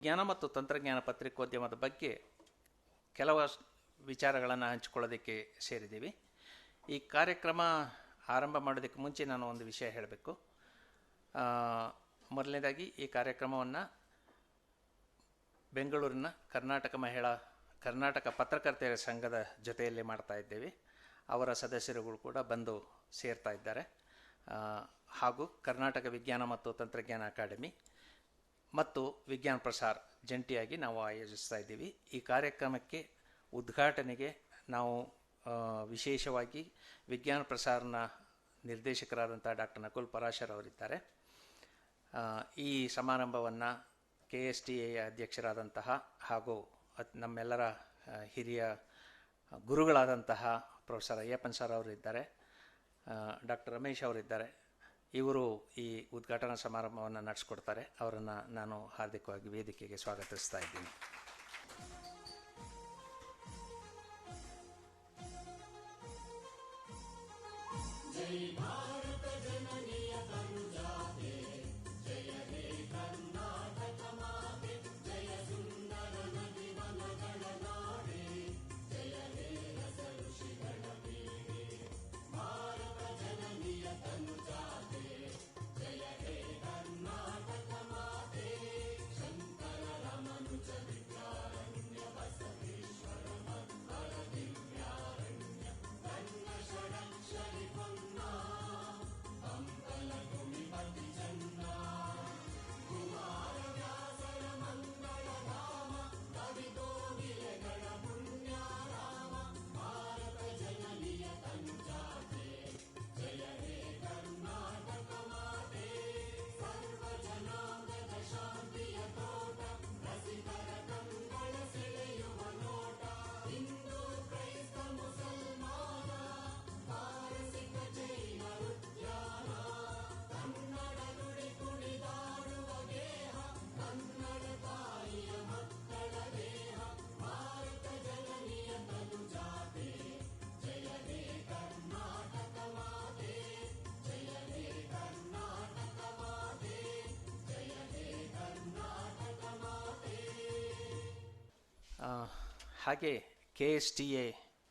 ಜ್ಞಾನ ಮತ್ತು ತಂತ್ರಜ್ಞಾನ ಪತ್ರಿಕೋದ್ಯಮದ ಬಗ್ಗೆ ಕೆಲವು ವಿಚಾರಗಳನ್ನು ಹಂಚಿಕೊಳ್ಳೋದಕ್ಕೆ ಸೇರಿದ್ದೀವಿ. ಈ ಕಾರ್ಯಕ್ರಮ ಆರಂಭ ಮಾಡೋದಕ್ಕೆ ಮುಂಚೆ ನಾನು ಒಂದು ವಿಷಯ ಹೇಳಬೇಕು. ಮೊದಲನೇದಾಗಿ ಈ ಕಾರ್ಯಕ್ರಮವನ್ನು ಬೆಂಗಳೂರಿನ ಕರ್ನಾಟಕ ಪತ್ರಕರ್ತೆಯರ ಸಂಘದ ಜೊತೆಯಲ್ಲಿ ಮಾಡ್ತಾ ಇದ್ದೇವೆ. ಅವರ ಸದಸ್ಯರುಗಳು ಕೂಡ ಬಂದು ಸೇರ್ತಾ ಇದ್ದಾರೆ. ಹಾಗೂ ಕರ್ನಾಟಕ ವಿಜ್ಞಾನ ಮತ್ತು ತಂತ್ರಜ್ಞಾನ ಅಕಾಡೆಮಿ ಮತ್ತು ವಿಜ್ಞಾನ್ ಪ್ರಸಾರ್ ಜಂಟಿಯಾಗಿ ನಾವು ಆಯೋಜಿಸ್ತಾ ಇದ್ದೀವಿ. ಈ ಕಾರ್ಯಕ್ರಮಕ್ಕೆ ಉದ್ಘಾಟನೆಗೆ ನಾವು ವಿಶೇಷವಾಗಿ ವಿಜ್ಞಾನ್ ಪ್ರಸಾರ್ನ ನಿರ್ದೇಶಕರಾದಂಥ ಡಾಕ್ಟರ್ ನಕುಲ್ ಪರಾಶರ್ ಅವರಿದ್ದಾರೆ. ಈ ಸಮಾರಂಭವನ್ನು KSTA ಅಧ್ಯಕ್ಷರಾದಂತಹ ಹಾಗೂ ನಮ್ಮೆಲ್ಲರ ಹಿರಿಯ ಗುರುಗಳಾದಂತಹ ಪ್ರೊಫೆಸರ್ ಅಯ್ಯಪ್ಪನ್ ಸರ್ ಅವರಿದ್ದಾರೆ, ಡಾಕ್ಟರ್ ರಮೇಶ್ ಅವರಿದ್ದಾರೆ. ಇವರು ಈ ಉದ್ಘಾಟನಾ ಸಮಾರಂಭವನ್ನು ನಡೆಸ್ಕೊಡ್ತಾರೆ. ಅವರನ್ನು ನಾನು ಹಾರ್ದಿಕವಾಗಿ ವೇದಿಕೆಗೆ ಸ್ವಾಗತಿಸ್ತಾ ಇದ್ದೀನಿ. ಹಾಗೆ KSTA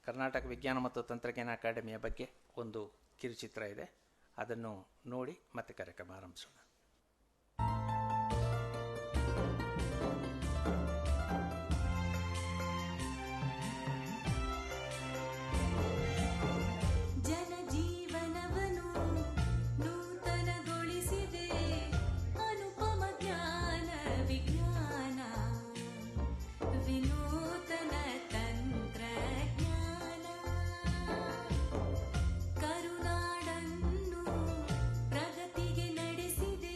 ಕರ್ನಾಟಕ ವಿಜ್ಞಾನ ಮತ್ತು ತಂತ್ರಜ್ಞಾನ ಅಕಾಡೆಮಿಯ ಬಗ್ಗೆ ಒಂದು ಕಿರುಚಿತ್ರ ಇದೆ. ಅದನ್ನು ನೋಡಿ ಮತ್ತೆ ಕಾರ್ಯಕ್ರಮ ಆರಂಭಿಸೋಣ. ಕರುನಾಡನ್ನು ಪ್ರಗತಿಗೆ ನಡೆಸಿದೆ.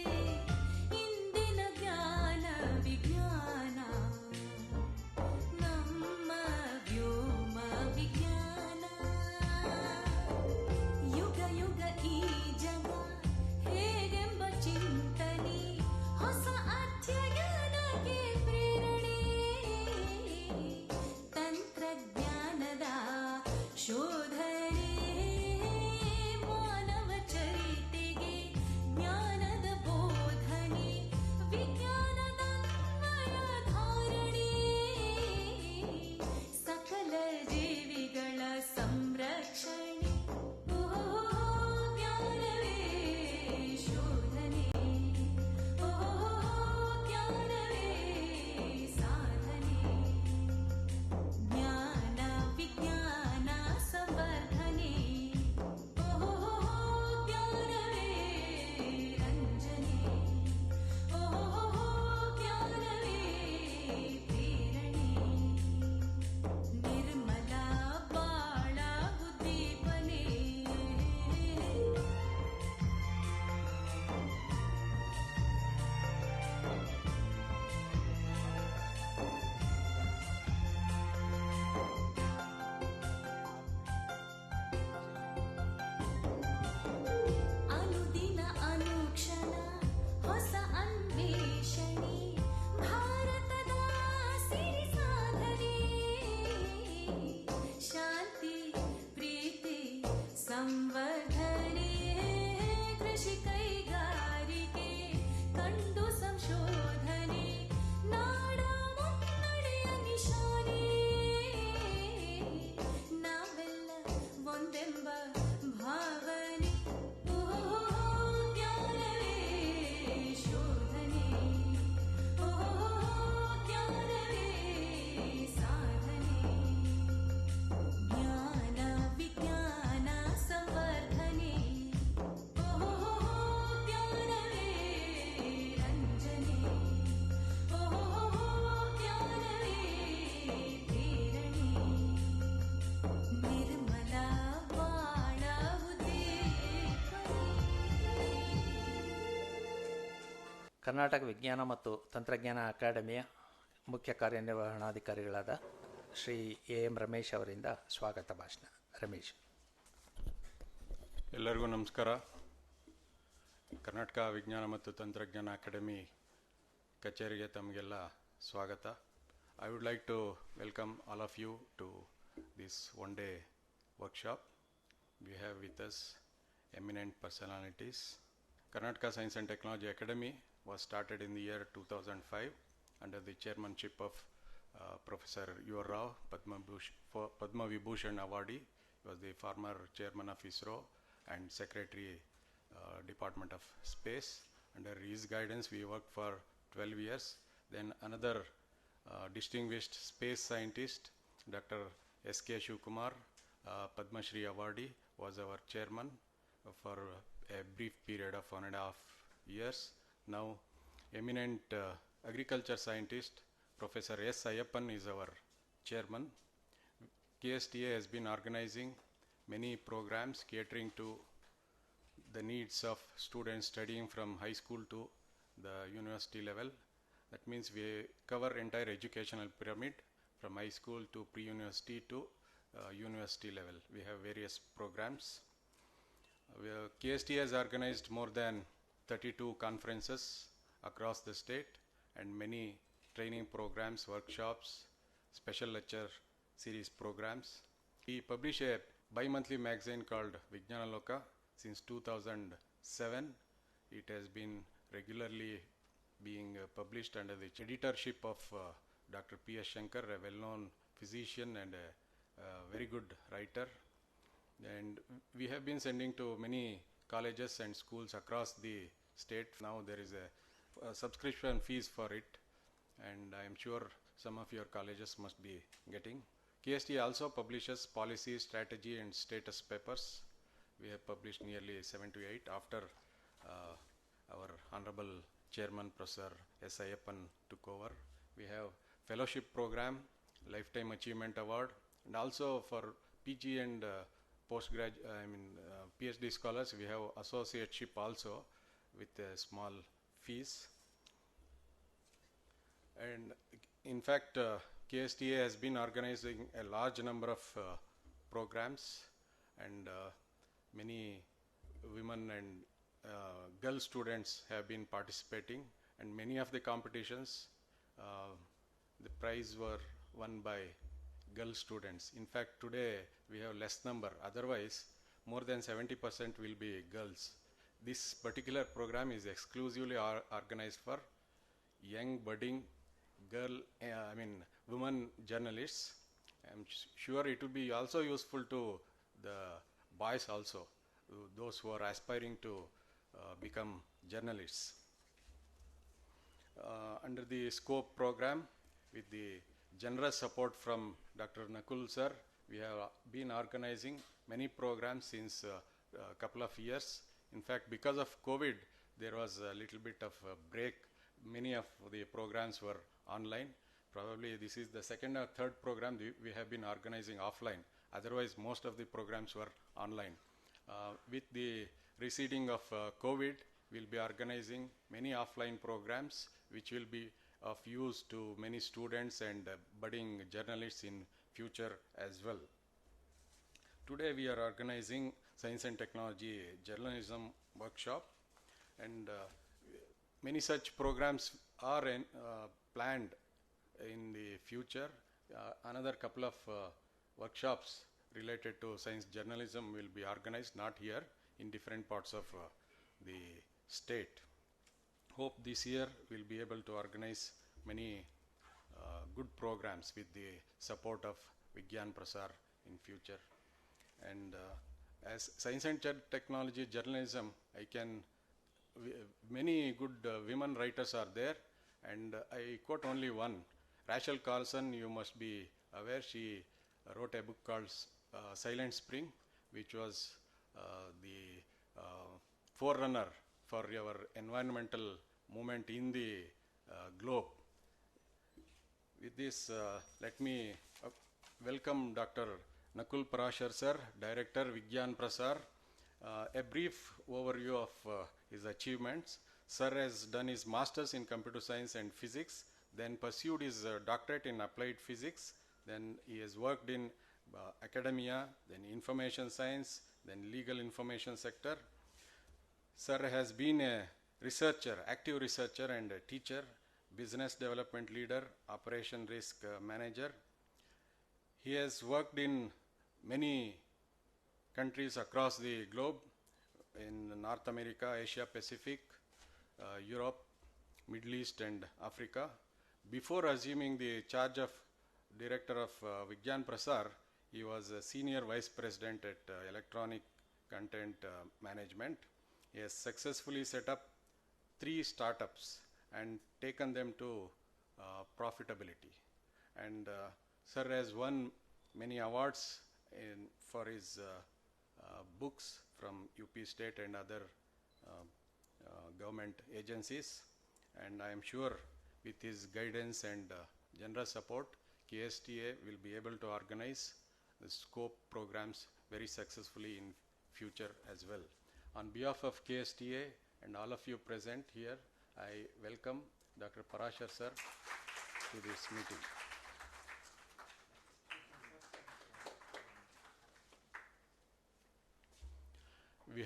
ಕರ್ನಾಟಕ ವಿಜ್ಞಾನ ಮತ್ತು ತಂತ್ರಜ್ಞಾನ ಅಕಾಡೆಮಿಯ ಮುಖ್ಯ ಕಾರ್ಯನಿರ್ವಹಣಾಧಿಕಾರಿಗಳಾದ ಶ್ರೀ ಎಂ ರಮೇಶ್ ಅವರಿಂದ ಸ್ವಾಗತ ಭಾಷಣ. ರಮೇಶ್. ಎಲ್ಲರಿಗೂ ನಮಸ್ಕಾರ. ಕರ್ನಾಟಕ ವಿಜ್ಞಾನ ಮತ್ತು ತಂತ್ರಜ್ಞಾನ ಅಕಾಡೆಮಿ ಕಚೇರಿಗೆ ತಮಗೆಲ್ಲ ಸ್ವಾಗತ. I would like to welcome all of you to this one-day workshop. We have with us eminent personalities. Karnataka Science and Technology Academy was started in the year 2005 under the chairmanship of Professor U.R. Rao, Padma Vibhushan awardee. He was the former chairman of ISRO and secretary Department of Space. Under his guidance we worked for 12 years. Then another distinguished space scientist, Dr. S.K. Shivkumar, Padma Shri awardee, was our chairman for a brief period of 1.5 years. Now, eminent agriculture scientist, Professor S. Ayyappan is our chairman. KSTA has been organizing many programs catering to the needs of students studying from high school to the university level. That means we cover entire educational pyramid from high school to pre-university to university level. We have various programs. KST has organized more than 32 conferences across the state and many training programs, workshops, special lecture series programs. We publish a bi-monthly magazine called Vigyan Loka since 2007. It has been regularly being published under the editorship of Dr. P.S. Shankar, a well-known physician and a very good writer. And we have been sending to many colleges and schools across the state. Now there is a subscription fees for it, and I am sure some of your colleges must be getting. KST also publishes policy, strategy and status papers. We have published nearly 7 to 8 after our Honorable Chairman Prasar S. Ayyappan took over. We have fellowship program, Lifetime Achievement Award, and also for PG and PhD scholars we have associateship also with a small fees. And in fact KSTA has been organizing a large number of programs, and many women and girl students have been participating, and many of the competitions the prize were won by girl students. In fact today we have less number, otherwise more than 70% will be girls. This particular program is exclusively organized for young budding girl women journalists. I am sure it will be also useful to the boys also, those who are aspiring to become journalists. Under the SCOPE program, with the generous support from Dr. Nakul sir, we have been organizing many programs since a couple of years. In fact, because of COVID, there was a little bit of a break. Many of the programs were online. Probably this is the second or third program we have been organizing offline. Otherwise, most of the programs were online. With the receding of COVID, we'll be organizing many offline programs which will be of use to many students and budding journalists in future as well. Today we are organizing Science and Technology Journalism Workshop, and many such programs are planned in the future. Another couple of workshops related to science journalism will be organized, not here, in different parts of the state. Hope this year we'll be able to organize many good programs with the support of Vigyan Prasar in future. And as science and technology journalism, many good women writers are there, and I quote only one. Rachel Carlson, you must be aware, she wrote a book called Silent Spring, which was the forerunner for our environmental movement in the globe. With this, let me welcome Dr. Nakul Parashar sir, Director Vigyan Prasar. A brief overview of his achievements. Sir has done his master's in computer science and physics, then pursued his doctorate in applied physics, then he has worked in academia, then information science, then legal information sector. Sir has been a researcher, active researcher and a teacher, business development leader, operation risk manager. He has worked in many countries across the globe, in North America, Asia Pacific, Europe, Middle East and Africa. Before assuming the charge of director of Vigyan Prasar, he was a senior vice president at electronic content management. He has successfully set up 3 startups and taken them to profitability. And Sir has won many awards for his books from UP State and other government agencies. And I am sure with his guidance and generous support, KSTA will be able to organize the scope programs very successfully in future as well. On behalf of KSTA and all of you present here, I welcome Dr. Prasar sir to this meeting. We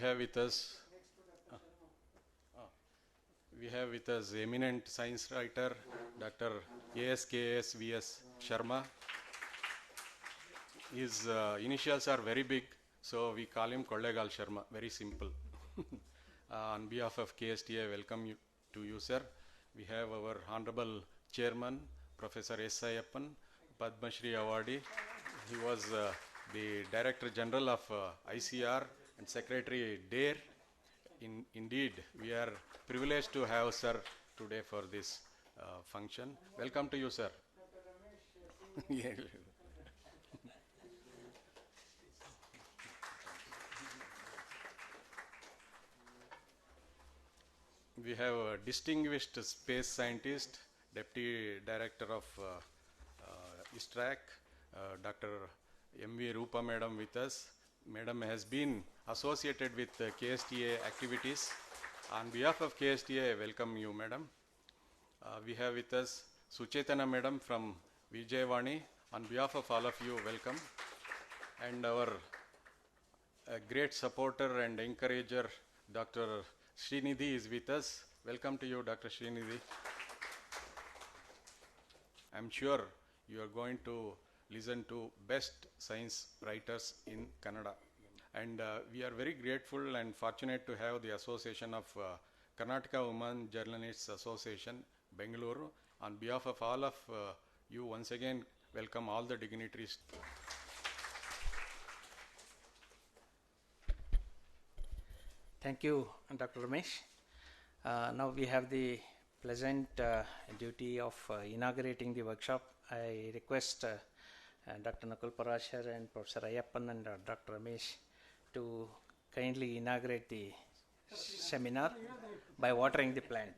have with us eminent science writer Dr. ASKSVS Sharma. His initials are very big, so we call him Kollegal Sharma, very simple. On behalf of KSTA, welcome to you, sir. We have our Honorable Chairman, Professor S. Ayappan, Padma Shri Awardee. He was the Director General of ICR and Secretary DARE. Indeed, we are privileged to have sir today for this function. Welcome to you, sir. Yeah. We have a distinguished space scientist, Deputy Director of ISTRAC, Dr. M.V. Rupa Madam with us. Madam has been associated with KSTA activities. On behalf of KSTA, I welcome you, Madam. We have with us Suchetana Madam from Vijayawani. On behalf of all of you, welcome. And our great supporter and encourager, Dr. Srinidhi is with us. Welcome to you, Dr. Srinidhi. I'm sure you are going to listen to best science writers in Kannada. And we are very grateful and fortunate to have the association of Karnataka Women Journalists Association, Bengaluru. On behalf of all of you, once again, welcome all the dignitaries. Thank you, Dr. Ramesh. Now we have the pleasant duty of inaugurating the workshop. I request Dr. Nakul Parashar and Professor Ayappan and Dr. Ramesh to kindly inaugurate the seminar by watering the plant.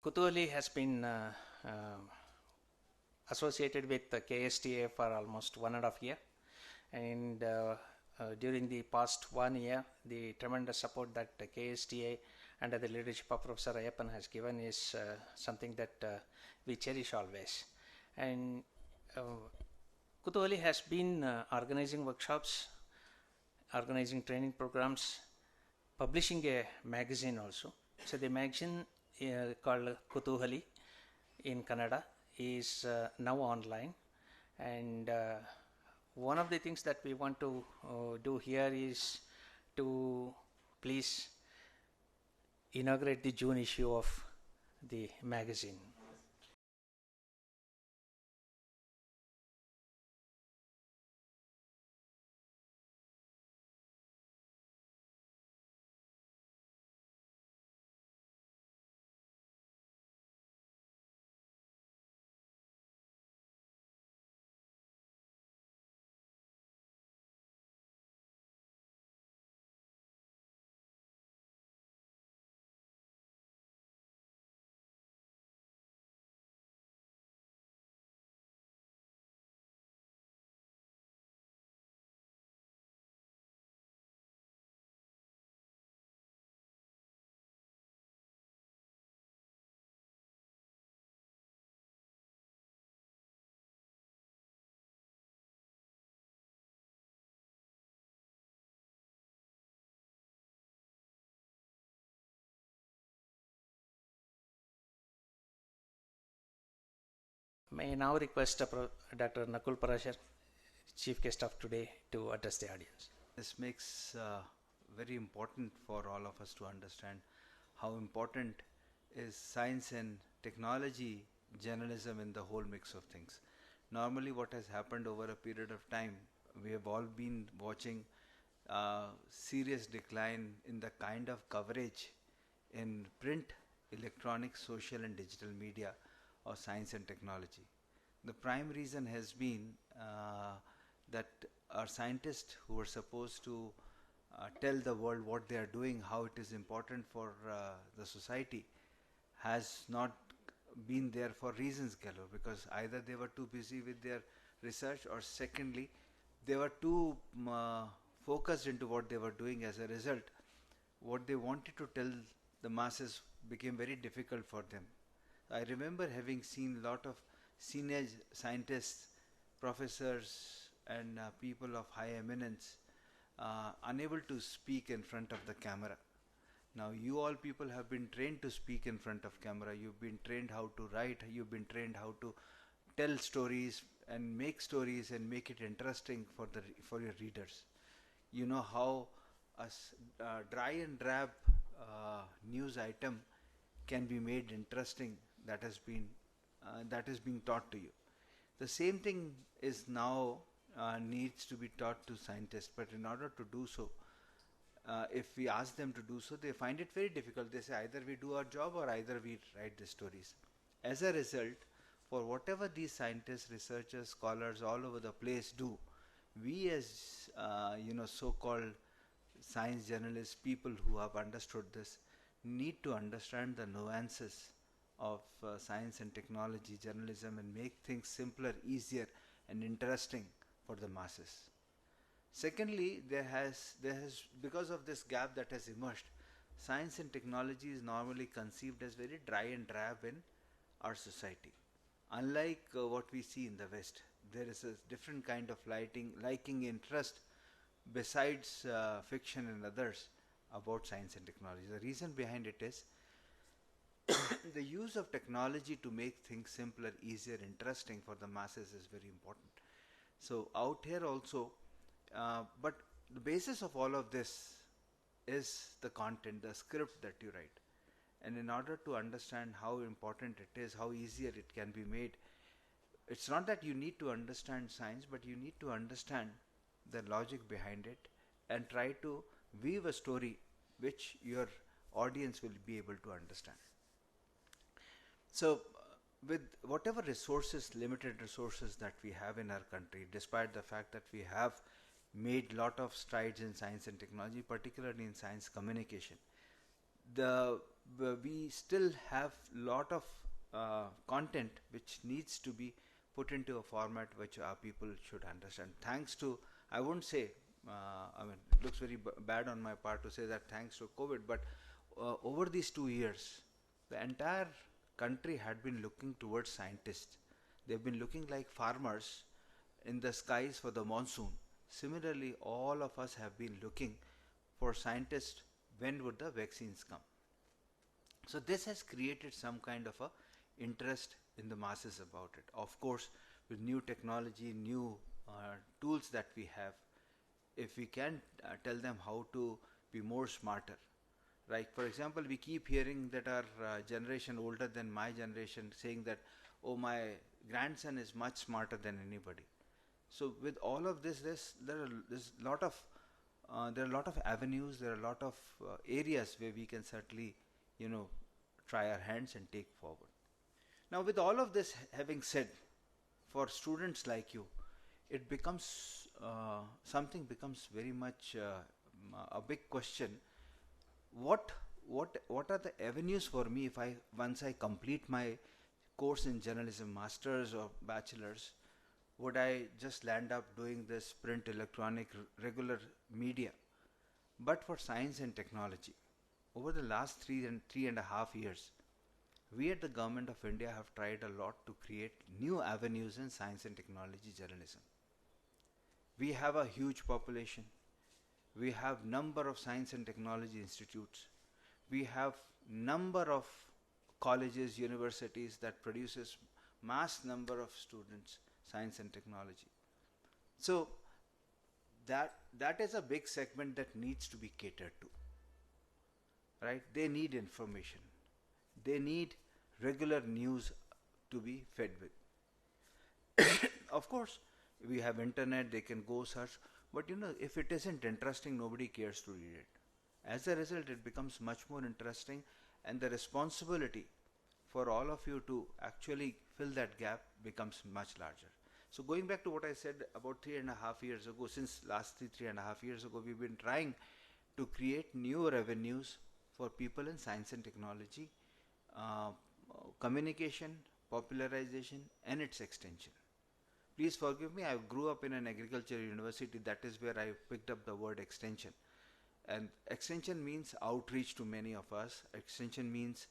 Kuthuhali has been associated with the KSTA for almost 1.5 years, and during the past 1 year, the tremendous support that the KSTA under the leadership of Professor Ayappan has given is something that we cherish always. And Kuthuhali has been organizing workshops, organizing training programs, publishing a magazine also. So the magazine called Kuthuhali in Kannada is now online, and one of the things that we want to do here is to please inaugurate the June issue of the magazine. May I now request Dr. Nakul Parashar, Chief Guest of today, to address the audience. This makes very important for all of us to understand how important is science and technology journalism in the whole mix of things. Normally what has happened over a period of time, we have all been watching serious decline in the kind of coverage in print, electronic, social and digital media of science and technology. The prime reason has been that our scientists who are supposed to tell the world what they are doing, how it is important for the society, has not been there for reasons galore, because either they were too busy with their research, or secondly they were too focused into what they were doing. As a result, what they wanted to tell the masses became very difficult for them. I remember having seen a lot of senior scientists, professors and people of high eminence unable to speak in front of the camera. Now you all people have been trained to speak in front of camera, you've been trained how to write, you've been trained how to tell stories and make it interesting for your readers. You know how a dry and drab news item can be made interesting. That is being taught to you. The same thing is now needs to be taught to scientists, but in order to do so, if we ask them to do so, they find it very difficult. They say either we do our job or either we write the stories. As a result, for whatever these scientists, researchers, scholars all over the place do, we as so-called science journalists, people who have understood this, need to understand the nuances of science and technology journalism and make things simpler, easier and interesting for the masses. Secondly, there has because of this gap that has emerged, science and technology is normally conceived as very dry and drab in our society. Unlike what we see in the West, there is a different kind of liking, interest besides fiction and others about science and technology. The reason behind it is the use of technology to make things simpler, easier, interesting for the masses is very important. So out here also, but the basis of all of this is the content, the script that you write. And in order to understand how important it is, how easier it can be made, it's not that you need to understand science, but you need to understand the logic behind it and try to weave a story which your audience will be able to understand. So with whatever resources, limited resources that we have in our country, despite the fact that we have made lot of strides in science and technology, particularly in science communication, we still have lot of content which needs to be put into a format which our people should understand. Thanks to, I won't say, it looks very bad on my part to say that thanks to COVID, but over these 2 years, the entire country had been looking towards scientists. They've been looking like farmers in the skies for the monsoon. Similarly, all of us have been looking for scientists, when would the vaccines come. So this has created some kind of a interest in the masses about it. Of course, with new technology, new tools that we have, if we can tell them how to be more smarter. Right? For example, we keep hearing that our generation older than my generation saying that, oh, my grandson is much smarter than anybody. So with all of this, there are a lot of avenues, there are a lot of areas where we can certainly, try our hands and take forward. Now, with all of this having said, for students like you, it becomes something becomes very much a big question. What are the avenues for me if once I complete my course in journalism, masters or bachelor's, would I just land up doing this print, electronic, regular media? But for science and technology, over the last three and a half years, we at the Government of India have tried a lot to create new avenues in science and technology journalism. We have a huge population. We have number of science and technology institutes. We have number of colleges, universities that produces mass number of students, science and technology. So that is a big segment that needs to be catered to. Right? They need information. They need regular news to be fed with. Of course, we have internet, they can go search, but if it isn't interesting, nobody cares to read it. As a result, it becomes much more interesting, and the responsibility for all of you to actually fill that gap becomes much larger. So going back to what I said about 3.5 years ago, since last 3.5 years ago, we've been trying to create new revenues for people in science and technology, communication, popularization, and its extension. Please forgive me, I grew up in an agriculture university. That is where I picked up the word extension. And extension means outreach to many of us. Extension means,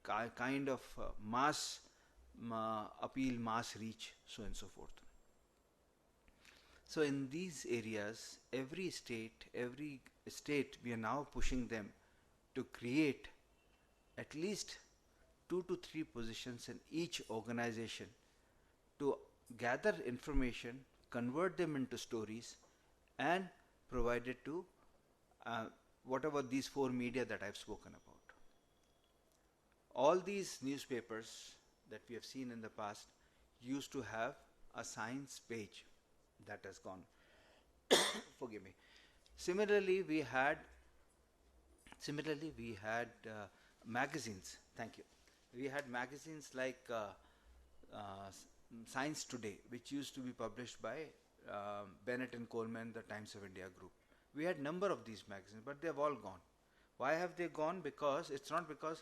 kind of mass appeal, mass reach, so and so forth. So in these areas, every state, we are now pushing them to create at least 2 to 3 positions in each organization to gather information, convert them into stories, and provide it to whatever these 4 media that I've spoken about. All these newspapers that we have seen in the past used to have a science page. That has gone. Forgive me. Similarly, we had magazines. Thank you. We had magazines like Science Today, which used to be published by Bennett and Coleman, the Times of India group. We had number of these magazines, but they have all gone. Why have they gone? Because it's not because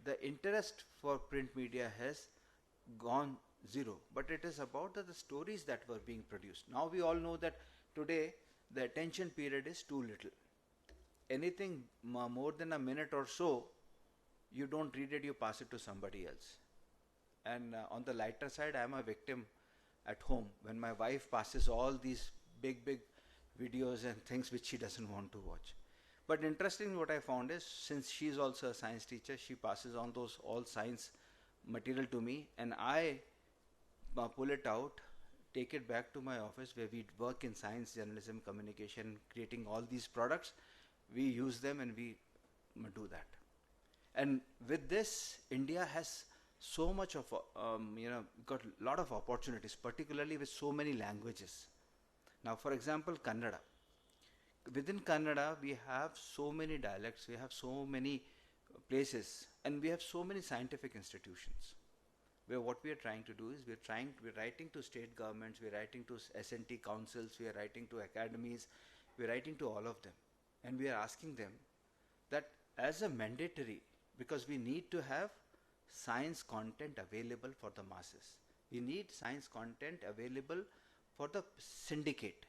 the interest for print media has gone zero, but it is about the stories that were being produced. Now we all know that today the attention period is too little. Anything more than a minute or so, you don't read it, you pass it to somebody else. And on the lighter side, I am a victim at home when my wife passes all these big videos and things which she doesn't want to watch. But interestingly, what I found is, since she is also a science teacher, she passes on those all science material to me, and I pull it out, take it back to my office where we work in science, journalism, communication, creating all these products. We use them and we do that. And with this, India has so much of, got a lot of opportunities, particularly with so many languages. Now, for example, Kannada. Within Kannada, we have so many dialects, we have so many places, and we have so many scientific institutions. Where what we are trying to do is we're writing to state governments, we're writing to S&T councils, we are writing to academies, we're writing to all of them. And we are asking them that as a mandatory, because we need to have science content available for the masses. We need science content available for the syndicate,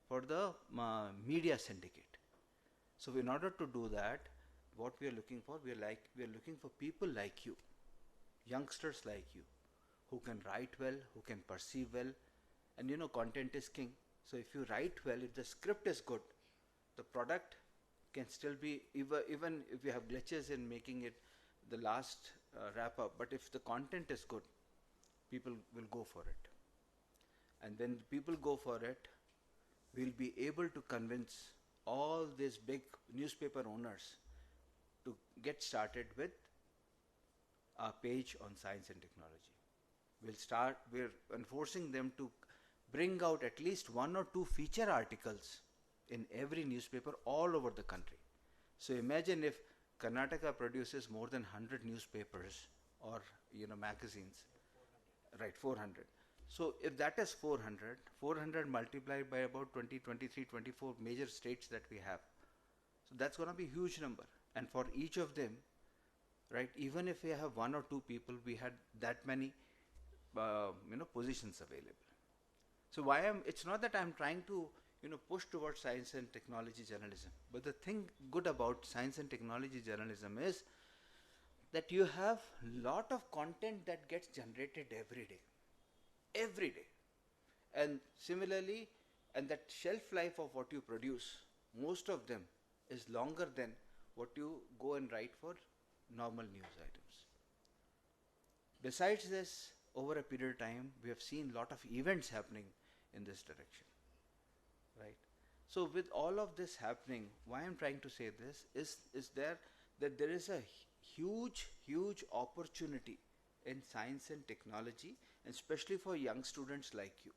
for the media syndicate. So in order to do that, what we are looking for, we are looking for people like you, youngsters like you, who can write well, who can perceive well, and content is king. So if you write well, if the script is good, the product can still be, even if you have glitches in making it the last wrap up, but if the content is good, people will go for it. And when people go for it, we'll be able to convince all these big newspaper owners to get started with a page on science and technology. We're enforcing them to bring out at least 1 or 2 feature articles in every newspaper all over the country. So imagine if Karnataka produces more than 100 newspapers or magazines, right, 400. So if that is 400 multiplied by about 20, 23, 24 major states that we have. So that's going to be a huge number. And for each of them, right, even if we have 1 or 2 people, we had that many positions available. So it's not that I'm trying to push towards science and technology journalism, but the thing good about science and technology journalism is that you have lot of content that gets generated every day, and similarly, and that shelf life of what you produce, most of them is longer than what you go and write for normal news items. Besides this, over a period of time, we have seen lot of events happening in this direction, right? So with all of this happening, why I'm trying to say this is there is a huge opportunity in science and technology, and especially for young students like you.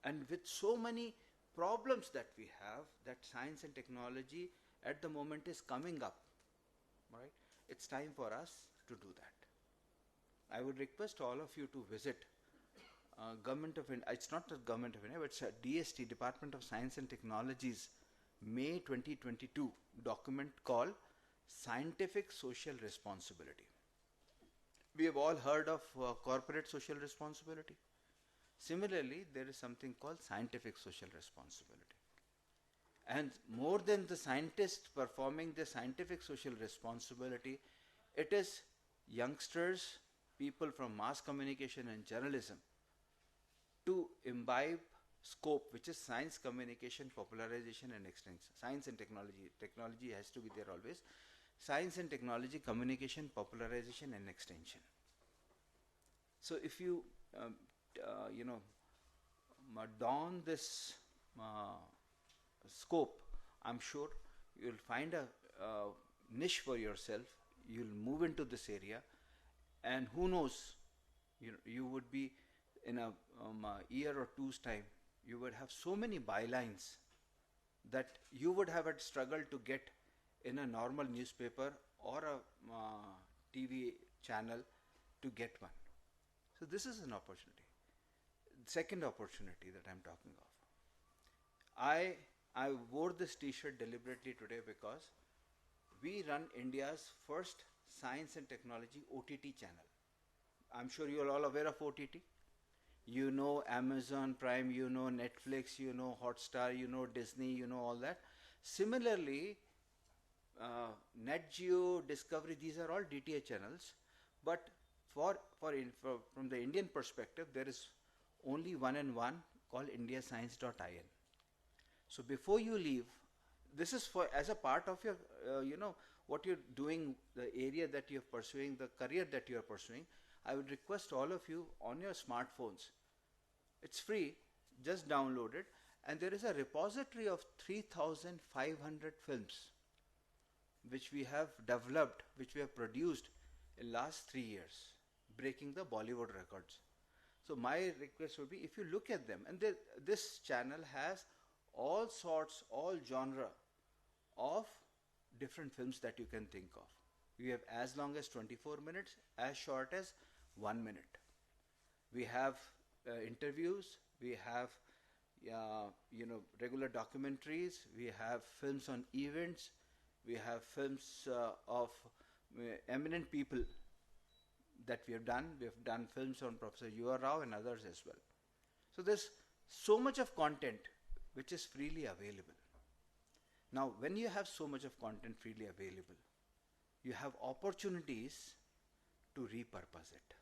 And with so many problems that we have, that science and technology at the moment is coming up, right? It's time for us to do that. I would request all of you to visit Government of India. It's not the Government of India, but it's a DST, Department of Science and Technology's May 2022 document called Scientific Social Responsibility. We have all heard of corporate social responsibility. Similarly, there is something called scientific social responsibility. And more than the scientists performing the scientific social responsibility, it is youngsters, people from mass communication and journalism, to imbibe scope, which is science, communication, popularization and extension. Science and technology. Technology has to be there always. Science and technology, communication, popularization and extension. So if you don this scope, I'm sure you'll find a niche for yourself. You'll move into this area, and who knows, you would be in a year or two's time, you would have so many bylines that you would have had struggled to get in a normal newspaper or a TV channel to get one. So this is an opportunity. Second opportunity that I'm talking of. I wore this t-shirt deliberately today because we run India's first science and technology OTT channel. I'm sure you're all aware of OTT. You know Amazon Prime, you know Netflix, you know Hotstar, you know Disney, you know all that. Similarly, Net Geo, Discovery, these are all DTH channels. But from the Indian perspective, there is only one and one called indiascience.in. So before you leave, this is as a part of your, what you're doing, the area that you're pursuing, the career that you're pursuing. I would request all of you on your smartphones. It's free, just download it. And there is a repository of 3,500 films which we have developed, which we have produced in last 3 years, breaking the Bollywood records. So my request would be, if you look at them, and this channel has all sorts, all genre of different films that you can think of. We have as long as 24 minutes, as short as 1 minute. We have interviews, we have regular documentaries, we have films on events, we have films of eminent people that we have done. We have done films on Professor U.R. Rao and others as well. So there's so much of content which is freely available. Now, when you have so much of content freely available, you have opportunities to repurpose it.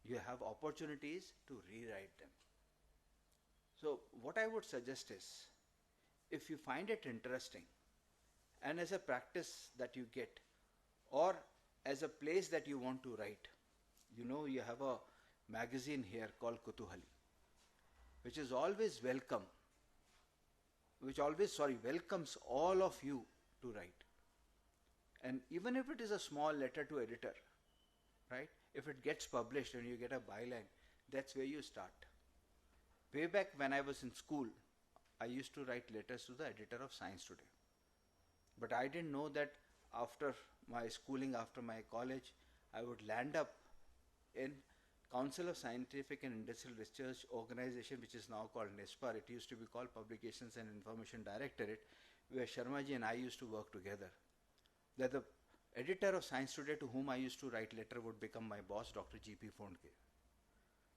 You have opportunities to rewrite them. So, what I would suggest is, if you find it interesting, and as a practice that you get, or as a place that you want to write, you have a magazine here called Kuthuhali, which is always welcomes all of you to write. And even if it is a small letter to editor, right? If it gets published and you get a byline, that's where you start. Way back when I was in school, I used to write letters to the editor of Science Today. But I didn't know that after my schooling, after my college, I would land up in Council of Scientific and Industrial Research Organization, which is now called NISPAR. It used to be called Publications and Information Directorate, where Sharmaji and I used to work together. That the editor of Science Today, to whom I used to write letter, would become my boss, Dr. G.P. Phonke.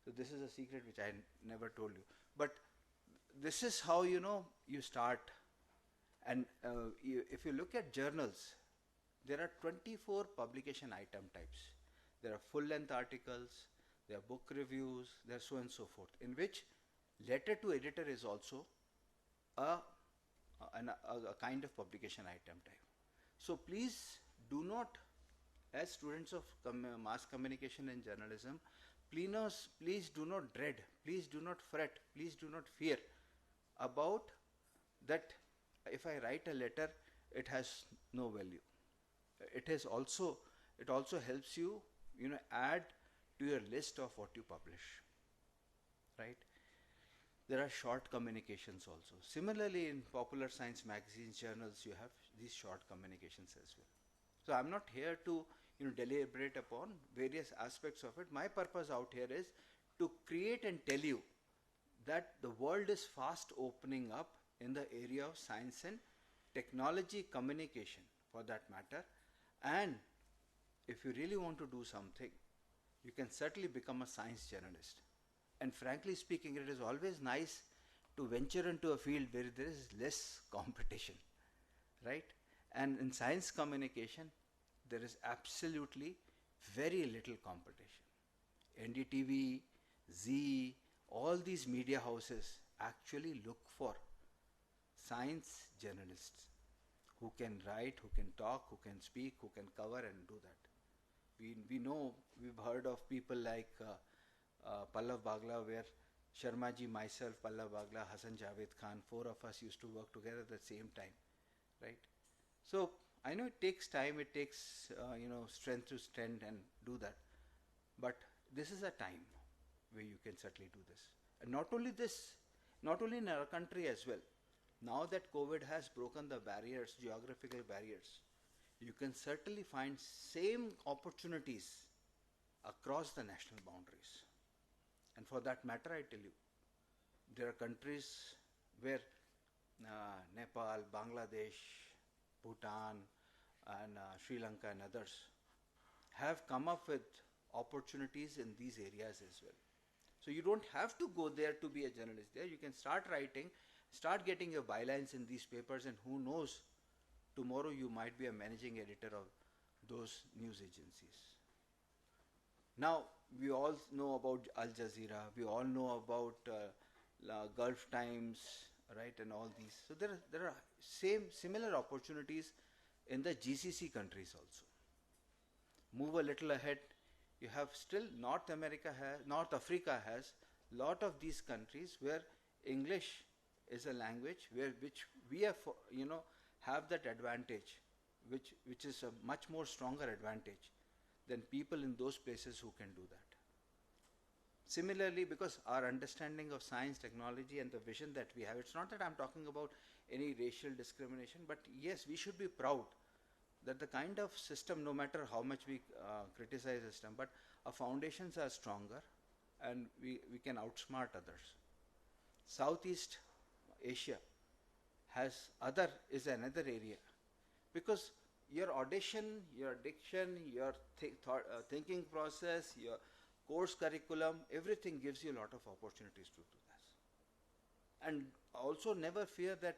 So this is a secret which I never told you. But this is how you start. And if you look at journals, there are 24 publication item types. There are full-length articles, there are book reviews, there are so on and so forth, in which letter to editor is also a kind of publication item type. So please do not, as students of mass communication and journalism, please do not dread, please do not fret, please do not fear about that. If I write a letter, it has no value. It also helps you, add to your list of what you publish, right? There are short communications also. Similarly, in popular science magazines, journals, you have these short communications as well. So I'm not here to deliberate upon various aspects of it. My purpose out here is to create and tell you that the world is fast opening up in the area of science and technology communication, for that matter. And if you really want to do something, you can certainly become a science journalist. And frankly speaking, it is always nice to venture into a field where there is less competition, right? And in science communication, there is absolutely very little competition. NDTV, Z, all these media houses actually look for science journalists who can write, who can talk, who can speak, who can cover and do that. We know, we've heard of people like Pallav Bagla, where Sharmaji, myself, Pallav Bagla, Hassan Javed Khan, 4 of us used to work together at the same time, right? So I know it takes time, it takes strength to stand and do that, but this is a time where you can certainly do this. And not only this, not only in our country as well. Now that COVID has broken the barriers, geographical barriers, you can certainly find same opportunities across the national boundaries. And for that matter, I tell you, there are countries where Nepal, Bangladesh, Bhutan, and Sri Lanka and others have come up with opportunities in these areas as well. So you don't have to go there to be a journalist there. You can start writing, start getting your bylines in these papers, and who knows, tomorrow you might be a managing editor of those news agencies. Now, we all know about Al Jazeera, we all know about Gulf Times, right, and all these. So there are similar opportunities in the GCC countries also. Move a little ahead, you have still North Africa has lot of these countries where English is a language which we have that advantage, which is a much more stronger advantage than people in those places who can do that. Similarly, because our understanding of science, technology and the vision that we have, it's not that I'm talking about any racial discrimination, but yes, we should be proud that the kind of system, no matter how much we criticize the system, but our foundations are stronger and we can outsmart others. Southeast Asia is another area, because your audition, your diction, your thinking process, your course curriculum, everything gives you a lot of opportunities to do this. And also never fear that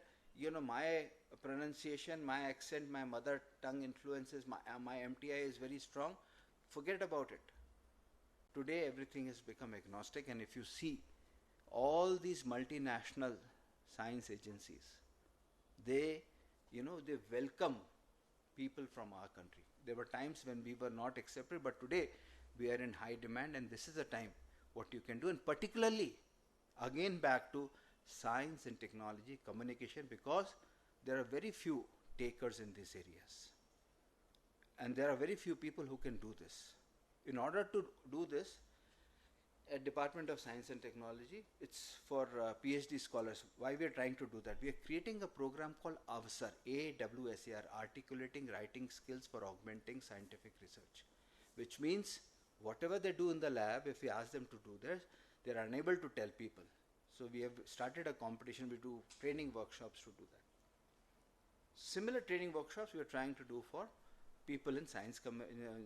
my pronunciation, my accent, my mother tongue influences, my MTI is very strong, forget about it. Today everything has become agnostic, and if you see all these multinational science agencies, they they welcome people from our country. There were times when we were not accepted, but today we are in high demand, and this is the time what you can do, and particularly again back to science and technology communication, because there are very few takers in these areas, and there are very few people who can do this. In order to do this, at Department of Science and Technology, it's for PhD scholars. Why we are trying to do that? We are creating a program called AWSAR, AWSAR, Articulating Writing Skills for Augmenting Scientific Research, which means whatever they do in the lab, if we ask them to do this, they are unable to tell people. So we have started a competition. We do training workshops to do that. Similar training workshops we are trying to do for people in science,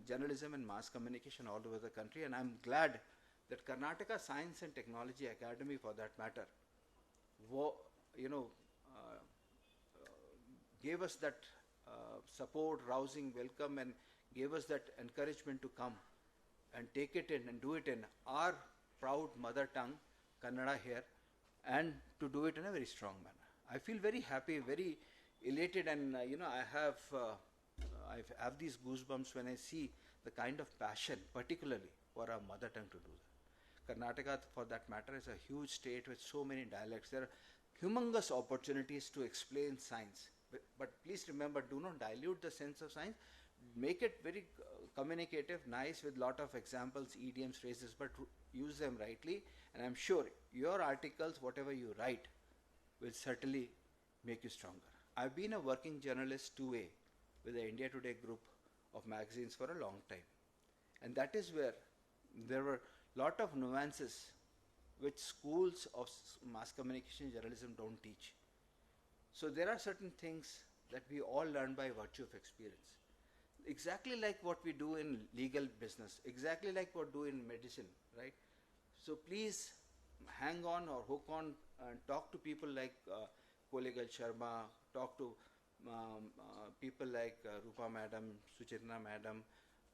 journalism and mass communication all over the country, and I'm glad that Karnataka Science and Technology Academy, for that matter, gave us that support, rousing welcome, and gave us that encouragement to come and take it in and do it in our proud mother tongue, Kannada here, and to do it in a very strong manner. I feel very happy, very elated, and I have these goosebumps when I see the kind of passion, particularly for our mother tongue, to do that. Karnataka, for that matter, is a huge state with so many dialects. There are humongous opportunities to explain science. But please remember, do not dilute the sense of science. Make it very communicative, nice, with lot of examples, idioms, phrases, but use them rightly. And I'm sure your articles, whatever you write, will certainly make you stronger. I've been a working journalist 2A with the India Today group of magazines for a long time. And that is where there were lot of nuances which schools of mass communication journalism don't teach. So there are certain things that we all learn by virtue of experience. Exactly like what we do in legal business, exactly like what we do in medicine, right? So please hang on or hook on and talk to people like Kolegal Sharma, talk to people like Rupa Madam, Suchitna Madam,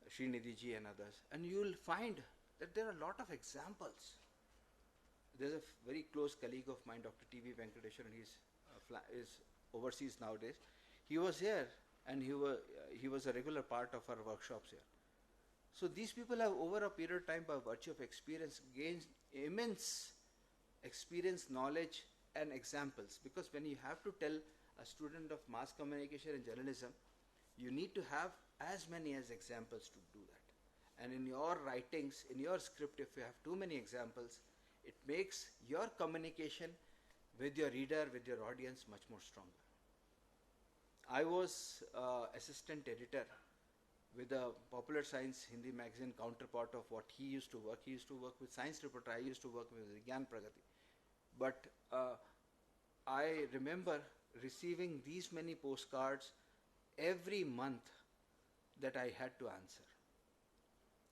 Srinidhi ji and others, and you will find that there are a lot of examples. There's a very close colleague of mine, Dr. T.V. Venkateshwaran, he is overseas nowadays. He was here, and he was a regular part of our workshops here. So these people have, over a period of time, by virtue of experience, gained immense experience, knowledge, and examples. Because when you have to tell a student of mass communication and journalism, you need to have as many as examples to do that. And in your writings, in your script, if you have too many examples, it makes your communication with your reader, with your audience, much more stronger. I was assistant editor with a Popular Science Hindi magazine, counterpart of what he used to work. He used to work with Science Reporter. I used to work with Vigyan Prasar. But I remember receiving these many postcards every month that I had to answer.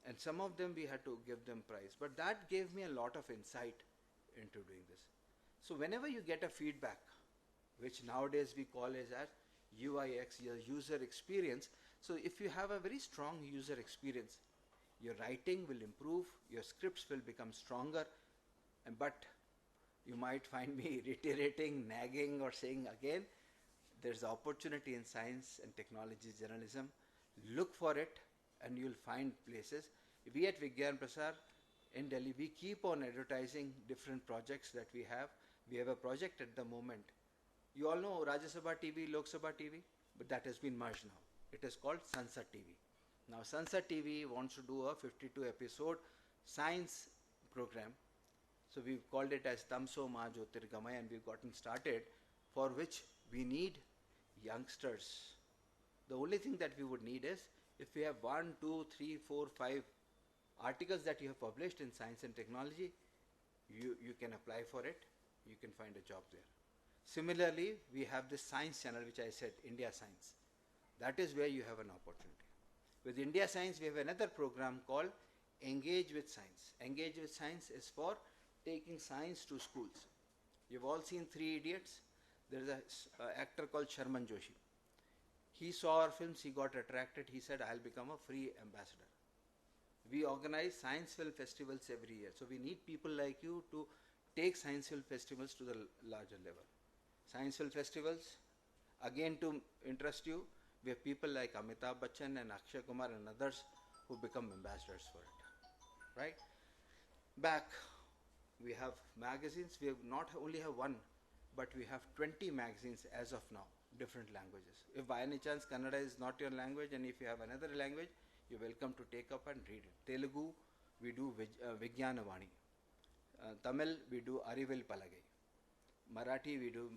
And some of them we had to give them prize. But that gave me a lot of insight into doing this. So whenever you get a feedback, which nowadays we call as UIX, your user experience. So if you have a very strong user experience, your writing will improve, your scripts will become stronger, but you might find me reiterating, nagging, or saying again, there's opportunity in science and technology journalism. Look for it, and you'll find places. We at Vigyan Prasar in Delhi, we keep on advertising different projects that we have. We have a project at the moment. You all know Rajya Sabha TV, Lok Sabha TV, but that has been merged now. It is called Sansad TV. Now Sansad TV wants to do a 52 episode science program. So we've called it as Tamso Ma Jyotirgamaya, and we've gotten started, for which we need youngsters. The only thing that we would need is, if we have 1, 2, 3, 4, 5 articles that you have published in science and technology, you can apply for it, you can find a job there. Similarly, we have this science channel which I said, India Science. That is where you have an opportunity. With India Science, we have another program called Engage with Science. Engage with Science is for taking science to schools. You've all seen 3 Idiots. There is a actor called Sharman Joshi. He saw our films, he got attracted, he said, I'll become a free ambassador. We organize science film festivals every year. So we need people like you to take science film festivals to the larger level. Science film festivals, again to interest you, we have people like Amitabh Bachchan and Akshay Kumar and others who become ambassadors for it. Right? Back, we have magazines. We have not only have one, but we have 20 magazines as of now, different languages. If by any chance Kannada is not your language, and if you have another language, you're welcome to take up and read it. Telugu, we do Vigyan Vani. Tamil, we do Arivil Palagai. Marathi, we do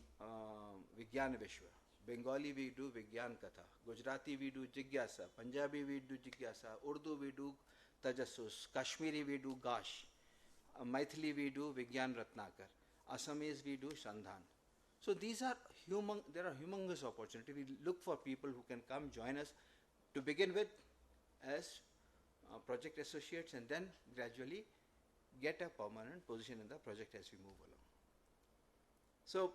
Vigyan Vishwa. Bengali, we do Vigyan Katha. Gujarati, we do Jigyasa. Punjabi, we do Jigyasa. Urdu, we do Tajassus. Kashmiri, we do Gash. Maithili, we do Vigyan Ratnakar. Assamese, we do Sandhan. So these are there are humongous opportunities. We look for people who can come join us to begin with as project associates, and then gradually get a permanent position in the project as we move along. So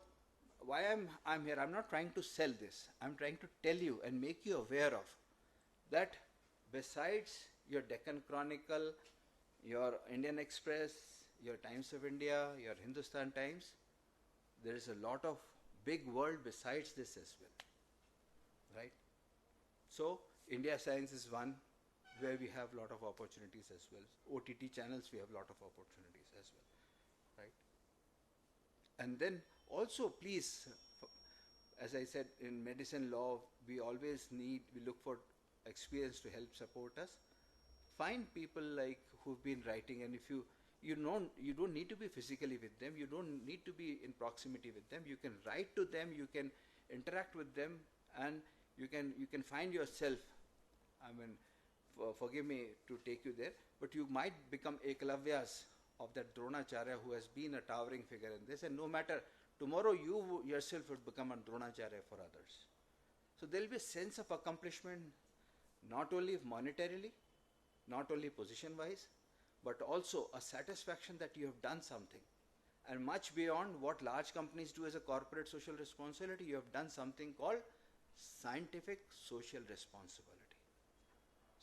why I'm here, I'm not trying to sell this. I'm trying to tell you and make you aware of that besides your Deccan Chronicle, your Indian Express, your Times of India, your Hindustan Times, there is a lot of big world besides this as well. Right? So India Science is one where we have a lot of opportunities as well. OTT channels, we have a lot of opportunities as well. Right? And then also, please, as I said, in medicine law, we always we look for experience to help support us. Find people like who've been writing, and if you don't need to be physically with them, you don't need to be in proximity with them. You can write to them, you can interact with them, and you can find yourself. I mean, forgive me to take you there, but you might become Ekalavyas of that Dronacharya who has been a towering figure in this, and no matter, tomorrow you yourself would become a Dronacharya for others. So there will be a sense of accomplishment, not only monetarily, not only position-wise, but also a satisfaction that you have done something. And much beyond what large companies do as a corporate social responsibility, you have done something called scientific social responsibility.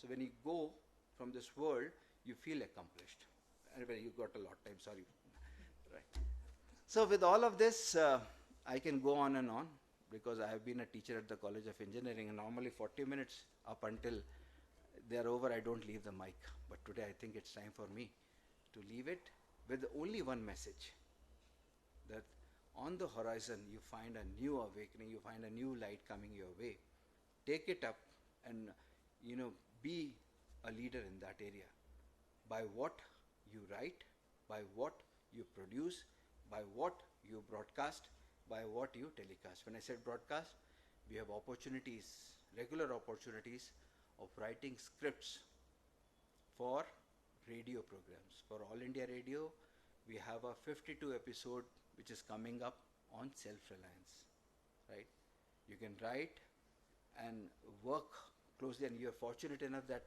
So when you go from this world, you feel accomplished. Anyway, you got a lot of time, sorry. Right. So with all of this, I can go on and on because I have been a teacher at the College of Engineering, and normally 40 minutes up until they are over, I don't leave the mic. But today I think it's time for me to leave it with only one message, that on the horizon you find a new awakening, you find a new light coming your way. Take it up and be a leader in that area by what you write, by what you produce, by what you broadcast, by what you telecast. When I said broadcast, we have opportunities, regular opportunities of writing scripts for radio programs. For All India Radio, we have a 52 episode which is coming up on self-reliance. Right? You can write and work closely, and you're fortunate enough that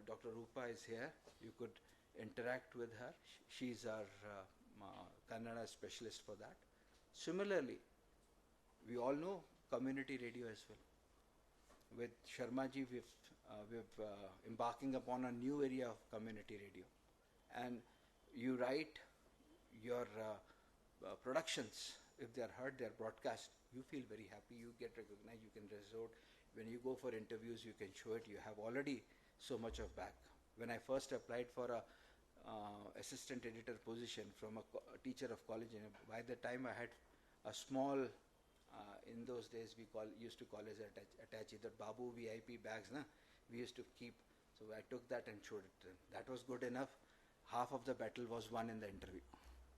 Dr. Rupa is here. You could interact with her. She's our Kannada specialist for that. Similarly, we all know community radio as well. With Sharmaji, we've embarking upon a new area of community radio. And you write your productions, if they are heard, they are broadcast, you feel very happy, you get recognized, you can resort. When you go for interviews, you can show it, you have already so much of back. When I first applied for a assistant editor position from a teacher of college, by the time I had a small, in those days we used to call as attache, the Babu VIP bags, we used to keep. So I took that and showed it to them. That was good enough. Half of the battle was won in the interview,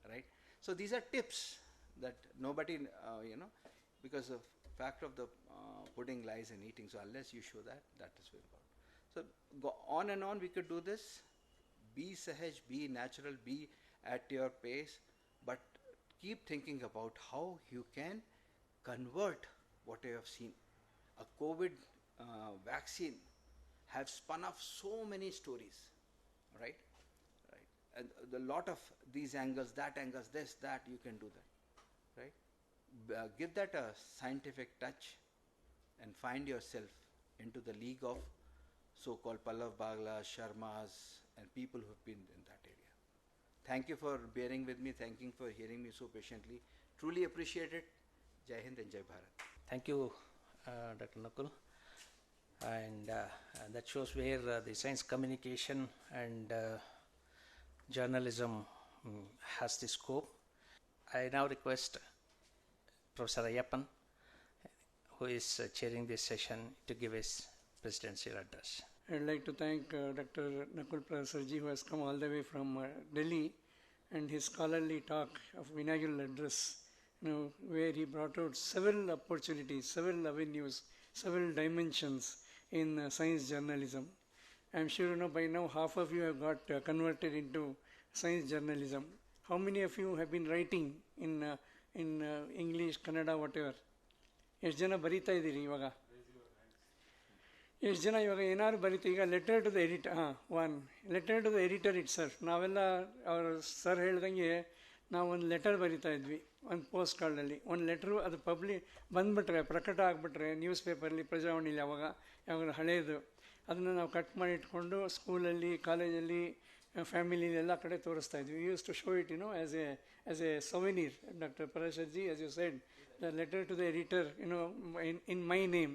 right? So these are tips that nobody, because the fact of the pudding lies in eating. So unless you show that, that is very important. So go on and on, we could do this. Be sahaj, be natural, be at your pace, but keep thinking about how you can convert what you have seen. A COVID vaccine have spun off so many stories, right? And a lot of these angles, that angles, this, that, you can do that, right? give that a scientific touch and find yourself into the league of so-called Pallav Bagla, Sharmas, and people who have been in that area. Thank you for bearing with me. Thank you for hearing me so patiently. Truly appreciate it. Jai Hind and Jai Bharat. Thank you, Dr. Nakul. And that shows where the science communication and journalism has the scope. I now request Professor Ayyappan, who is chairing this session, to give his presidential address. I'd like to thank Dr. Nakul Prasarji, who has come all the way from Delhi, and his scholarly talk of inaugural address, where he brought out several opportunities, several avenues, several dimensions in science journalism. I'm sure by now half of you have got converted into science journalism. How many of you have been writing in English, Kannada, whatever? ಎಷ್ಟು ಜನ ಬರೀತಾ ಇದ್ದೀರಿ ಇವಾಗ? ಎಷ್ಟು ಜನ ಇವಾಗ ಏನಾದ್ರು ಬರೀತಾ? ಈಗ letter to the editor, letter to the editor it sir. ನಾವೆಲ್ಲ ಅವರು ಸರ್ ಹೇಳ್ದಂಗೆ ನಾವು ಒಂದು ಲೆಟರ್ ಬರಿತಾ ಇದ್ವಿ, ಒಂದು ಪೋಸ್ಟ್ ಕಾರ್ಡಲ್ಲಿ ಒಂದು ಲೆಟ್ರು. ಅದು ಬಂದುಬಿಟ್ರೆ, ಪ್ರಕಟ ಆಗಿಬಿಟ್ರೆ ನ್ಯೂಸ್ ಪೇಪರ್ಲಿ, ಪ್ರಜಾವಾಣಿಲಿ ಯಾವಾಗ ಹಳೇದು, ಅದನ್ನು ನಾವು ಕಟ್ ಮಾಡಿ ಇಟ್ಕೊಂಡು ಸ್ಕೂಲಲ್ಲಿ, ಕಾಲೇಜಲ್ಲಿ, ಫ್ಯಾಮಿಲಿಲಿ ಎಲ್ಲ ಕಡೆ ತೋರಿಸ್ತಾ ಇದ್ವಿ. Used to show it as a souvenir. Doctor ಪರಶರ್ಜಿ, as you said, the letter to the editor in my name,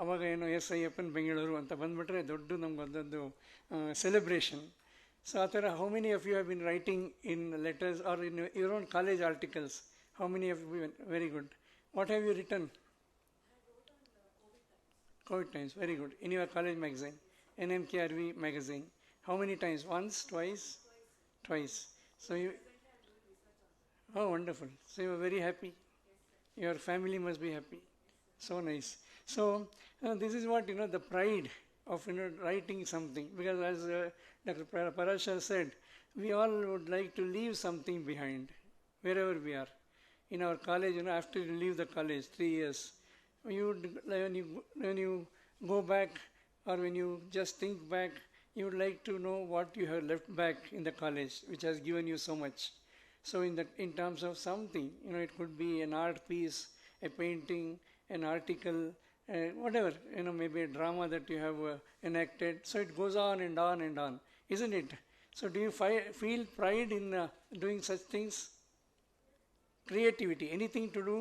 ಅವಾಗ ಎಸ್ ಅಯ್ಯಪ್ಪನ್ ಬೆಂಗಳೂರು ಅಂತ ಬಂದುಬಿಟ್ರೆ ದೊಡ್ಡ ನಮಗೊಂದೊಂದು ಸೆಲೆಬ್ರೇಷನ್. ಸೊ ಆ ಥರ how many of you have been writing in letters or in your own college articles? How many of you? Very good. What have you written? COVID times, very good. In your college magazine, NMKRV magazine. How many times? Once, twice? Twice. So you... Oh, wonderful. So you are very happy. Your family must be happy. So nice. So this is what, the pride of, writing something. Because as Dr. Parashar said, we all would like to leave something behind, wherever we are. In our college, after you leave the college, 3 years, when you go back, or when you just think back, you would like to know what you have left back in the college, which has given you so much. So in terms of something, it could be an art piece, a painting, an article, whatever, maybe a drama that you have enacted. So it goes on and on and on, isn't it? So do you feel pride in doing such things? Creativity, anything to do,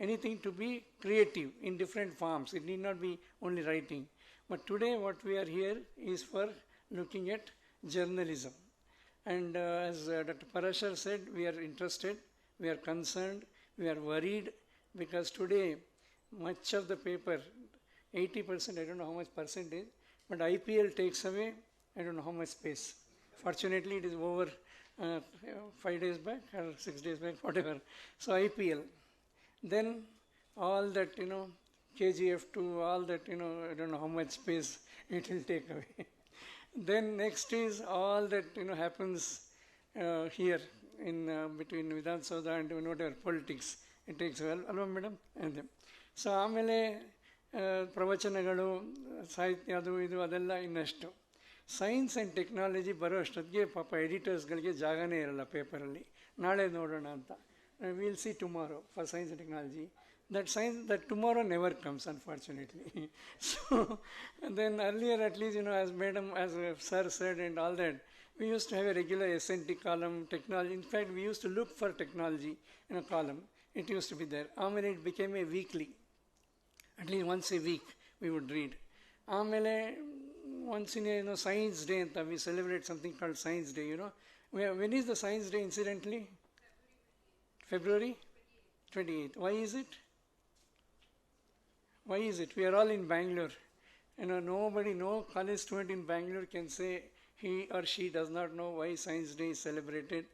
anything to be creative in different forms. It need not be only writing. But today what we are here is for looking at journalism. And as Dr. Parashar said, we are interested, we are concerned, we are worried, because today much of the paper, 80%, I don't know how much percentage, but IPL takes away, I don't know how much space. Fortunately, it is over 5 days back or 6 days back, whatever. So IPL. Then all that, KGF2, all that, I don't know how much space it will take away. Then next is all that, happens here in between Vidhan Saudha and whatever, politics. It takes well, alva madam? And then. So ಆಮೇಲೆ ಪ್ರವಚನಗಳು, ಸಾಹಿತ್ಯ, ಅದು ಇದು ಅದೆಲ್ಲ ಇನ್ನಷ್ಟು. Science and technology ಬರೋ ಅಷ್ಟೊತ್ತಿಗೆ ಪಾಪ ಎಡಿಟರ್ಸ್ಗಳಿಗೆ ಜಾಗನೇ ಇರಲ್ಲ ಪೇಪರಲ್ಲಿ. ನಾಳೆ ನೋಡೋಣ ಅಂತ. We'll see tomorrow for science and technology. That tomorrow never comes, unfortunately. So, and then earlier, at least, as madam, as sir said and all that, we used to have a regular SNT column, technology. In fact, we used to look for technology in a column. It used to be there. Amele, it became a weekly. At least once a week, we would read. Amele, once in a science day, we celebrate something called Science Day, When is the Science Day, incidentally? February 28th. Why is it? Why is it? We are all in Bangalore. Nobody, no college student in Bangalore can say he or she does not know why Science Day is celebrated,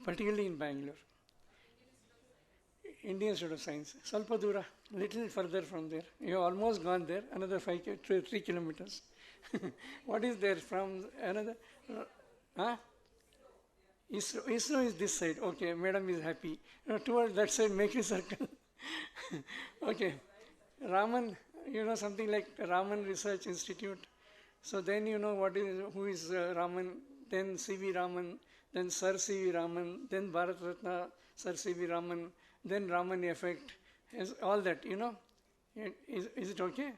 particularly in Bangalore. Indian Institute of Science. Salpa dura, little further from there. You have almost gone there, another 3 kilometers. What is there from another? ISRO is this side. Okay, madam is happy. Towards that side, make a circle. Okay. Raman, something like Raman Research Institute. So then who is Raman, then C.V. Raman, then Sir C.V. Raman, then Bharat Ratna Sir C.V. Raman, then Raman effect, all that, you know. Is it okay?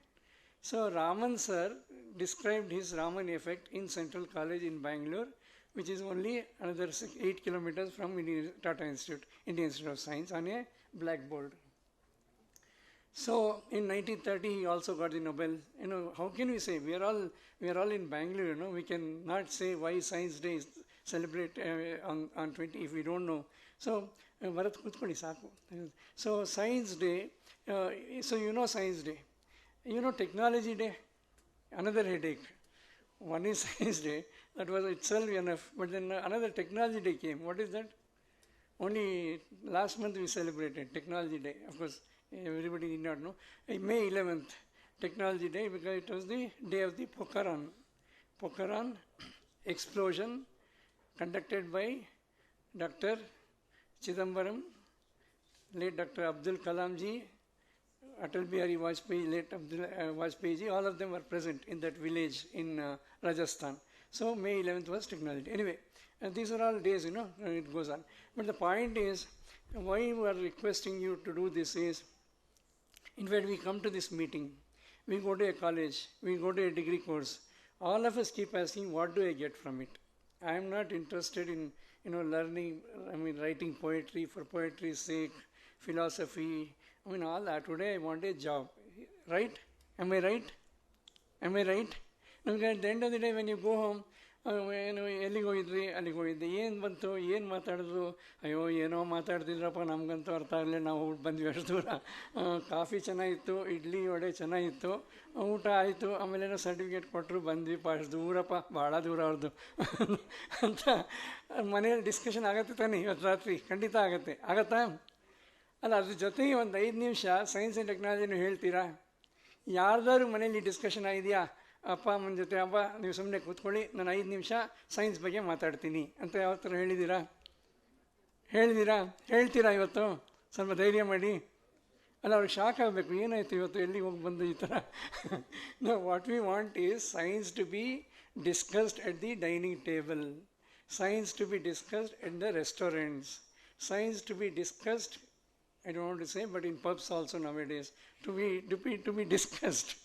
So Raman sir described his Raman effect in Central College in Bangalore, which is only another 8 kilometers from Tata Institute, Indian Institute of Science, on a blackboard. So in 1930 he also got the Nobel. You know, how can we say? We are all in Bangalore, you know. We can not say why Science Day is celebrated on 20 if we don't know. So Bharat kutkoli saku. So Science Day, so you know Science Day. You know Technology Day, another headache. One is Science Day, that was itself enough. But then another Technology Day came. What is that? Only last month we celebrated Technology Day. Of course, everybody did not know. May 11th, Technology Day, because it was the day of the Pokhran explosion conducted by Dr. Chidambaram, late Dr. Abdul Kalam ji, Atal Bihari Vajpayee, late Abdul Vajpayee ji, all of them were present in that village in Rajasthan. So May 11th was Technology. Anyway, these are all days, you know, it goes on. But the point is, why we are requesting you to do this is, in fact, we come to this meeting, we go to a college, we go to a degree course, all of us keep asking, what do I get from it? I am not interested in, you know, learning, writing poetry for poetry's sake, philosophy, all that. Today I want a job, right? Am I right? Am I right? Because at the end of the day, when you go home, ಎಲ್ಲಿಗೆ ಹೋಗಿದ್ರಿ, ಅಲ್ಲಿಗೆ ಹೋಗಿದ್ದೆ, ಏನು ಬಂತು, ಏನು ಮಾತಾಡಿದ್ರು, ಅಯ್ಯೋ ಏನೋ ಮಾತಾಡ್ತಿದ್ರಪ್ಪ, ನಮಗಂತೂ ಅರ್ಥ ಆಗಲಿ, ನಾವು ಬಂದ್ವಿ ಅಷ್ಟು ದೂರ, ಕಾಫಿ ಚೆನ್ನಾಗಿತ್ತು, ಇಡ್ಲಿ ವಡೆ ಚೆನ್ನಾಗಿತ್ತು, ಊಟ ಆಯಿತು, ಆಮೇಲೇನೋ ಸರ್ಟಿಫಿಕೇಟ್ ಕೊಟ್ಟರು, ಬಂದ್ವಿ ಅಷ್ಟು ದೂರಪ್ಪ, ಭಾಳ ದೂರ ಅವ್ರದ್ದು ಅಂತ ಮನೇಲಿ ಡಿಸ್ಕಷನ್ ಆಗತ್ತೆ ತಾನೆ ಇವತ್ತು ರಾತ್ರಿ? ಖಂಡಿತ ಆಗತ್ತೆ. ಆಗತ್ತಾ? ಅಲ್ಲ, ಅದ್ರ ಜೊತೆಗೆ ಒಂದು 5 ನಿಮಿಷ ಸೈನ್ಸ್ ಆ್ಯಂಡ್ ಟೆಕ್ನಾಲಜಿನೂ ಹೇಳ್ತೀರಾ? ಯಾರ್ದಾದ್ರು ಮನೇಲಿ ಡಿಸ್ಕಷನ್ ಆಗಿದೆಯಾ? ಅಪ್ಪ ಅಮ್ಮನ ಜೊತೆ, ಅಪ್ಪ ನೀವು ಸುಮ್ಮನೆ ಕೂತ್ಕೊಳ್ಳಿ, ನಾನು 5 ನಿಮಿಷ ಸೈನ್ಸ್ ಬಗ್ಗೆ ಮಾತಾಡ್ತೀನಿ ಅಂತ ಯಾವತ್ತರ ಹೇಳಿದ್ದೀರಾ? ಹೇಳ್ತೀರಾ ಇವತ್ತು? ಸ್ವಲ್ಪ ಧೈರ್ಯ ಮಾಡಿ. ಅಲ್ಲ, ಅವ್ರಿಗೆ ಶಾಕ್ ಆಗಬೇಕು, ಏನಾಯ್ತು ಇವತ್ತು, ಎಲ್ಲಿಗೆ ಹೋಗಿ ಬಂದು ಈ ಥರ. No, what we want is science to be discussed at the dining table, science to be discussed at the restaurants, science to be discussed, I don't want to say, but in pubs also nowadays, to be discussed,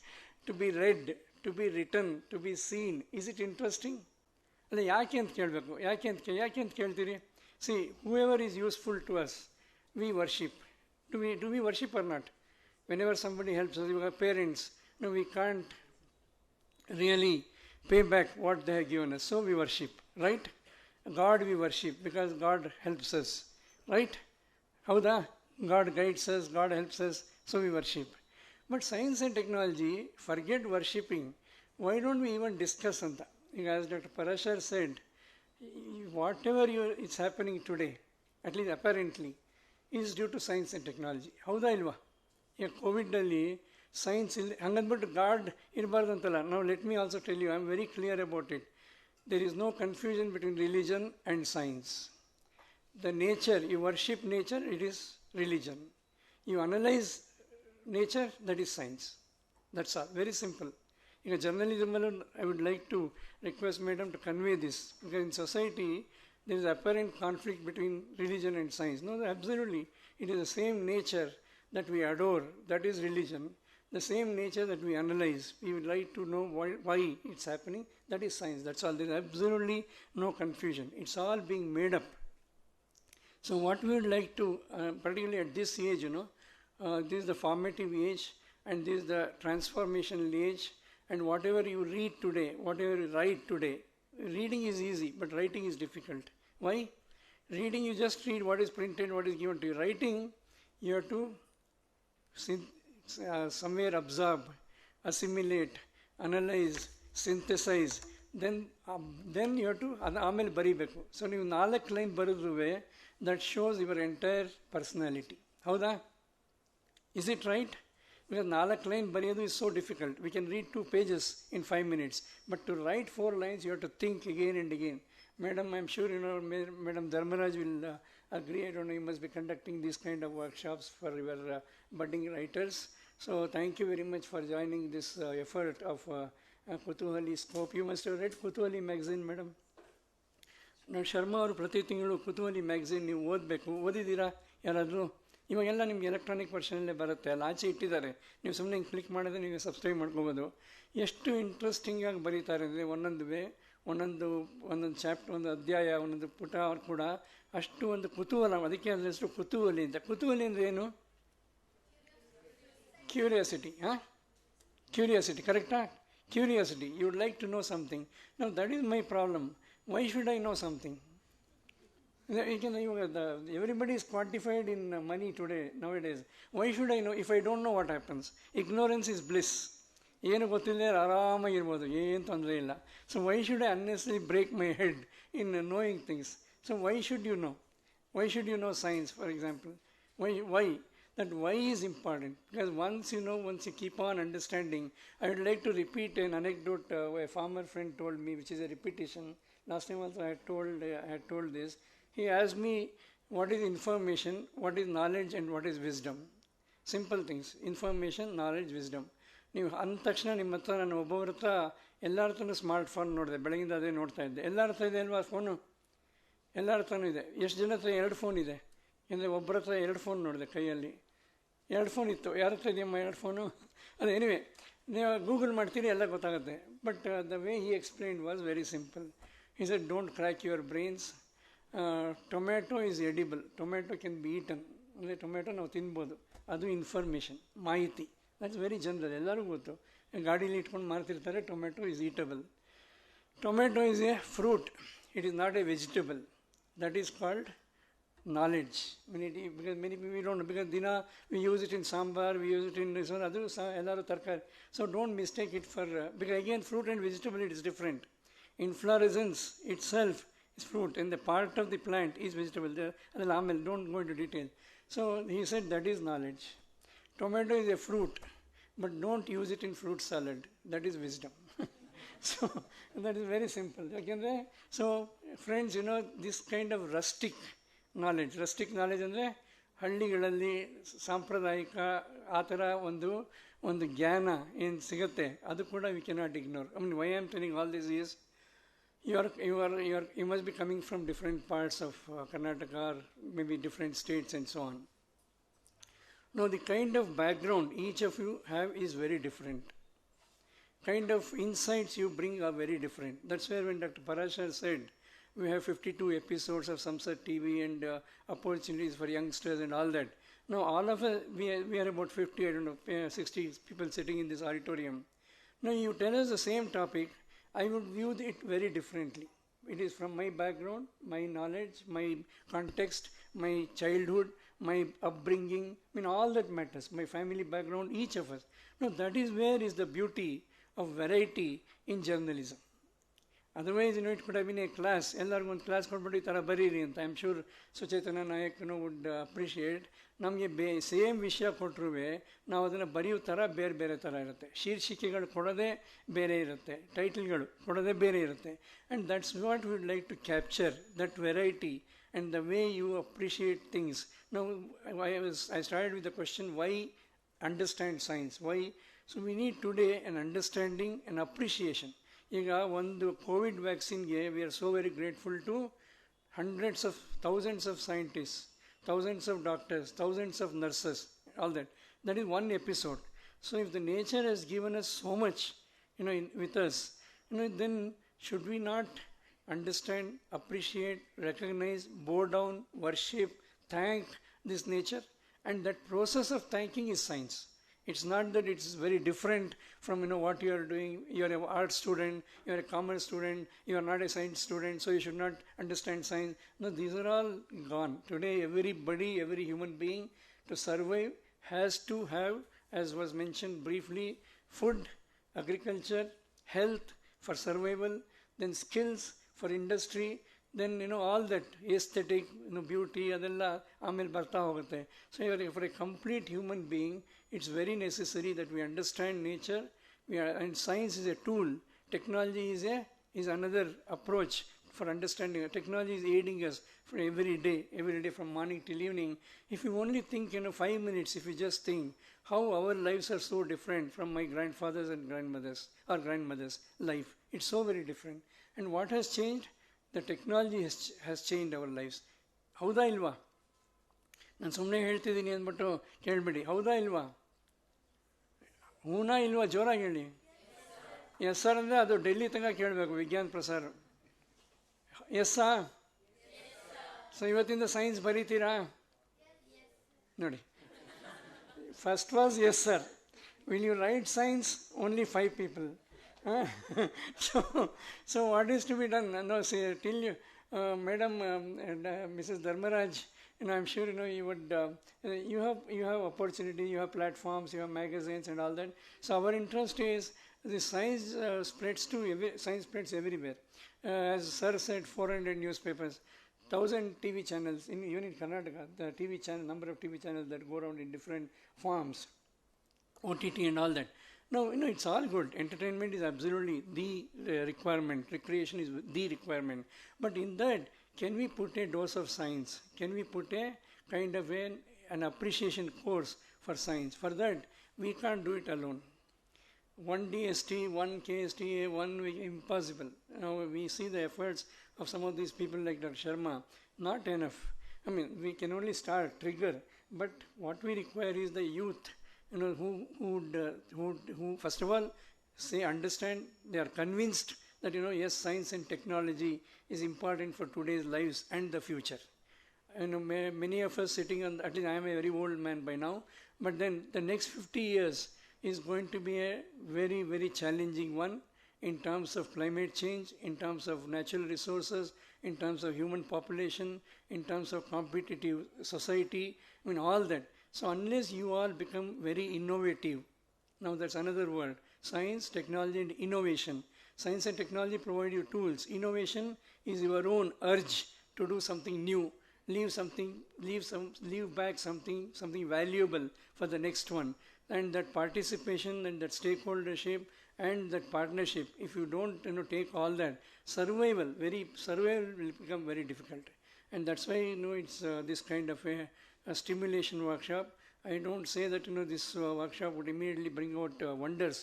to be read, to be written, to be seen. Is it interesting? ಅಲ್ಲ, ಯಾಕೆ ಅಂತ ಕೇಳಬೇಕು. ಯಾಕೆ ಅಂತ ಕೇಳ್ತೀರಿ? C, whoever is useful to us, we worship. Do we worship or not? Whenever somebody helps us, our parents, no, we can't really pay back what they have given us, so we worship, right? God we worship because God helps us, right? Howda? God guides us, God helps us, so we worship. But science and technology, forget worshipping. Why don't we even discuss anta? As Dr. Prasar said, whatever is happening today, at least apparently, is due to science and technology. Howda ilva? ಈಗ ಕೋವಿಡ್ನಲ್ಲಿ science ಇಲ್ಲಿ ಹಂಗಂದ್ಬಿಟ್ಟು god ಇರಬಾರ್ದು ಅಂತಲ್ಲ. ನಾವು let me also tell you, I am very clear about it. There is no confusion between religion and science. The nature, you worship nature, it is religion. You analyze nature, that is science. That's all, very simple. In journalism, I would like to request madam to convey this, because in society there is apparent conflict between religion and science. No, absolutely. It is the same nature that we adore, that is religion. The same nature that we analyze, we would like to know why it's happening, that is science. That's all. There is absolutely no confusion. It's all being made up. So what we would like to, particularly at this age, this is the formative age, and this is the transformational age, and whatever you read today, whatever you write today, reading is easy, but writing is difficult. Why? Reading, you just read what is printed, what is given to you. Writing, you have to somewhere absorb, assimilate, analyze, synthesize, then you have to ಆಮೇಲೆ ಬರೀಬೇಕು. So ನೀವು 4 line ಬರೆದ್ರೂ that shows your entire personality. ಹೌದಾ? Is it right? Because 4 line ಬರೆಯೋದು is so difficult. We can read 2 pages in 5 minutes, but to write 4 lines you have to think again and again. Madam, I'm sure Madam Dharmaraj will agree. I don't know, you must be conducting these kind of workshops for your budding writers. So thank you very much for joining this effort of Kuthuhali Scope. You must have read Kuthuhali magazine, madam. ನಾವು ಶರ್ಮಾ ಅವರು ಪ್ರತಿ ತಿಂಗಳು ಕುತೂಹಲಿ magazine ನೀವು ಓದಬೇಕು. ಓದಿದ್ದೀರಾ ಯಾರಾದರೂ? ಇವಾಗೆಲ್ಲ ನಿಮ್ಗೆ electronic ವರ್ಷನಲ್ಲೇ ಬರುತ್ತೆ, ಅಲ್ಲಿ ಆಚೆ ಇಟ್ಟಿದ್ದಾರೆ, ನೀವು ಸುಮ್ಮನೆ ಹಿಂಗೆ ಕ್ಲಿಕ್ ಮಾಡಿದ್ರೆ ನೀವು ಸಬ್ಸ್ಕ್ರೈಬ್ ಮಾಡ್ಕೋಬೋದು. ಎಷ್ಟು ಇಂಟ್ರೆಸ್ಟಿಂಗಾಗಿ ಬರೀತಾರೆ ಅಂದರೆ ಒಂದೊಂದು ಚಾಪ್ಟರ್, ಒಂದು ಅಧ್ಯಾಯ, ಒಂದೊಂದು ಪುಟ ಕೂಡ ಅಷ್ಟು ಒಂದು ಕುತೂಹಲ. ಅದಕ್ಕೆ ಅದ್ರ ಹೆಸರು ಕುತೂಹಲಿ ಅಂತ. ಕುತೂಹಲಿ ಅಂದರೆ ಏನು? ಕ್ಯೂರಿಯಾಸಿಟಿ. ಕ್ಯೂರಿಯಾಸಿಟಿ, ಕರೆಕ್ಟಾ? Curiosity, you would like to know something. Now that is my problem. Why should I know something? Everybody is quantified in money today, nowadays. Why should I know if I don't know what happens? Ignorance is bliss. ಏನು ಗೊತ್ತಿಲ್ಲದೆ ಆರಾಮಾಗಿರ್ಬೋದು, ಏನು ತೊಂದರೆ ಇಲ್ಲ. So why should I unnecessary break my head in knowing things? So why should you know? Why should you know science, for example? Why? That why is important, because once you know, once you keep on understanding. I would like to repeat an anecdote a farmer friend told me, which is a repetition. Last time also I had told this. He asked me, what is information, what is knowledge, and what is wisdom? Simple things: information, knowledge, wisdom. ನೀವು ಅಂದ ತಕ್ಷಣ ನಿಮ್ಮ ಹತ್ರ, ನಾನು ಒಬ್ಬೊಬ್ಬರ ಹತ್ರ ಎಲ್ಲರ ಹತ್ರನೂ ಸ್ಮಾರ್ಟ್ ಫೋನ್ ನೋಡಿದೆ, ಬೆಳಗಿಂದ ಅದೇ ನೋಡ್ತಾ ಇದ್ದೆ. ಎಲ್ಲರ ಹತ್ರ ಇದೆ ಅಲ್ವಾ ಫೋನು? ಎಲ್ಲರ ಹತ್ರನೂ ಇದೆ. ಎಷ್ಟು ಜನ ಹತ್ರ 2 ಫೋನ್ ಇದೆ? ಅಂದರೆ ಒಬ್ಬರ ಹತ್ರ 2 ಫೋನ್ ನೋಡಿದೆ, ಕೈಯಲ್ಲಿ 2 ಫೋನ್ ಇತ್ತು. ಯಾರ ಹತ್ರ ಇದೆಯಮ್ಮ 2 ಫೋನು? ಅದು ಎನಿವೆ, ನೀವು ಗೂಗಲ್ ಮಾಡ್ತೀರಿ, ಎಲ್ಲ ಗೊತ್ತಾಗುತ್ತೆ. But the way he explained was very simple. He said, don't crack your brains. Tomato is edible, tomato can be eaten. ಅಂದರೆ ಟೊಮ್ಯಾಟೊ ನಾವು ತಿನ್ಬೋದು, ಅದು ಇನ್ಫಾರ್ಮೇಷನ್, ಮಾಹಿತಿ. ದಟ್ಸ್ ವೆರಿ ಜನರಲ್, ಎಲ್ಲರಿಗೂ ಗೊತ್ತು. ಗಾಡೀಲಿ ಇಟ್ಕೊಂಡು ಮಾರ್ತಿರ್ತಾರೆ, tomato is eatable. Tomato is a fruit, it is not a vegetable. That is called knowledge. Because many people, we don't know, because Dina, we use it in sambar, we use it in other tarkari. So don't mistake it for, because again fruit and vegetable, it is different. Inflorescence itself is fruit, and the part of the plant is vegetable. Don't go into detail. So he said that is knowledge. Tomato is a fruit, but don't use it in fruit salad. That is wisdom. So that is very simple. Okay? So friends, you know, this kind of rustic knowledge ಅಂದರೆ ಹಳ್ಳಿಗಳಲ್ಲಿ ಸಾಂಪ್ರದಾಯಿಕ ಆ ಥರ ಒಂದು ಜ್ಞಾನ ಏನು ಸಿಗುತ್ತೆ, ಅದು ಕೂಡ we cannot ignore. I mean, why am telling all this is, you must be coming from different parts of Karnataka, or maybe different states and so on. Now the kind of background each of you have is very different. Kind of insights you bring are very different. That's where when Dr. Prasar said we have 52 episodes of Samsat TV and opportunities for youngsters and all that. Now all of us, we are about 50, 60 people sitting in this auditorium. Now you tell us the same topic, I would view it very differently. It is from my background, my knowledge, my context, my childhood, my upbringing. I mean, all that matters. My family background, each of us. Now that is where is the beauty of variety in journalism. Otherwise, you know, it could have been a class. ಎಲ್ಲರಿಗೂ ಒಂದು class ಕೊಟ್ಬಿಟ್ಟು ಈ ಥರ ಬರೀರಿ ಅಂತ. I am sure Suchetana ನಾಯಕನು wood appreciate. ನಮಗೆ same ವಿಷಯ ಕೊಟ್ಟರು ನಾವು ಅದನ್ನು ಬರೆಯೋ ಥರ ಬೇರೆ ಬೇರೆ ಥರ ಇರುತ್ತೆ. ಶೀರ್ಷಿಕೆಗಳು ಕೊಡೋದೇ ಬೇರೆ ಇರುತ್ತೆ, ಟೈಟಲ್ಗಳು ಕೊಡೋದೇ ಬೇರೆ ಇರುತ್ತೆ. And that's what would like to capture, that variety and the way you appreciate things. Now, I started with the question, why understand science? Why? So we need today an understanding and appreciation. ಈಗ ಒಂದು covid ವ್ಯಾಕ್ಸಿನ್ಗೆ we are so very grateful to hundreds of thousands of scientists, thousands of doctors, thousands of nurses, all that. That is one episode. So if the nature has given us so much, you know, with us, you know, then should we not understand, appreciate, recognize, bow down, worship, thank this nature? And that process of thanking is science. It's not that it's very different from, you know, what you are doing. You are an art student, you are a commerce student, you are not a science student, so you should not understand science. No, these are all gone. Today, everybody, every human being, to survive has to have, as was mentioned briefly, food, agriculture, health for survival, then skills for industry, then, you know, all that aesthetic, you know, beauty, adella ಆಮೇಲೆ ಬರ್ತಾ ಹೋಗುತ್ತೆ. So for a complete human being, it's very necessary that we understand nature. And science is a tool. Technology is another approach for understanding. Technology is aiding us for every day from morning till evening. If you only think, you know, 5 minutes, if you just think how our lives are so different from my grandfathers and grandmothers' life. It's so very different. And what has changed? The technology has changed our lives. ಹೌದಾ ಇಲ್ವಾ? ನಾನು ಸುಮ್ಮನೆ ಹೇಳ್ತಿದ್ದೀನಿ ಅಂದ್ಬಿಟ್ಟು ಕೇಳಬೇಡಿ. ಹೌದಾ ಇಲ್ವಾ? ಹೂನಾ ಇಲ್ವಾ? ಜೋರಾಗಿ ಹೇಳಿ. ಎಸ್ ಸರ್ ಅಂದರೆ ಅದು ಡೆಲ್ಲಿ ತನಕ ಕೇಳಬೇಕು, ವಿಜ್ಞಾನ್ ಪ್ರಸಾರ್. ಎಸ್ಸಾ? ಸೊ ಇವತ್ತಿಂದ ಸೈನ್ಸ್ ಬರೀತೀರಾ? ನೋಡಿ, first was yes sir. Will you write science? Only 5 people. So what is to be done? No, say, till you, Madam Mrs. Dharmaraj, I'm sure you would. You have opportunity, you have platforms, you have magazines and all that. So our interest is the science science spreads everywhere. As Sir said, 400 newspapers, 1,000 TV channels. Even in Karnataka, the number of TV channels that go around in different forms, OTT and all that. No, it's all good. Entertainment is absolutely the requirement. Recreation is the requirement. But in that, can we put a dose of science? Can we put a kind of an appreciation course for science? For that, we can't do it alone. One DST, one KSTA, impossible. Now we see the efforts of some of these people like Dr. Sharma. Not enough. I mean, we can only start, trigger. But what we require is the youth. Who first of all understand, they are convinced that yes, science and technology is important for today's lives and the future. Many of us sitting on, at least I am a very old man by now, but then the next 50 years is going to be a very, very challenging one in terms of climate change, in terms of natural resources, in terms of human population, in terms of competitive society, all that. So unless you all become very innovative, now that's another word, science, technology and innovation. Science and technology provide you tools. Innovation is your own urge to do something new, leave back something valuable for the next one. And that participation and that stakeholdership and that partnership, if you don't take all that, survival will become very difficult. And that's why it's this kind of a stimulation workshop. I don't say that this workshop would immediately bring out wonders,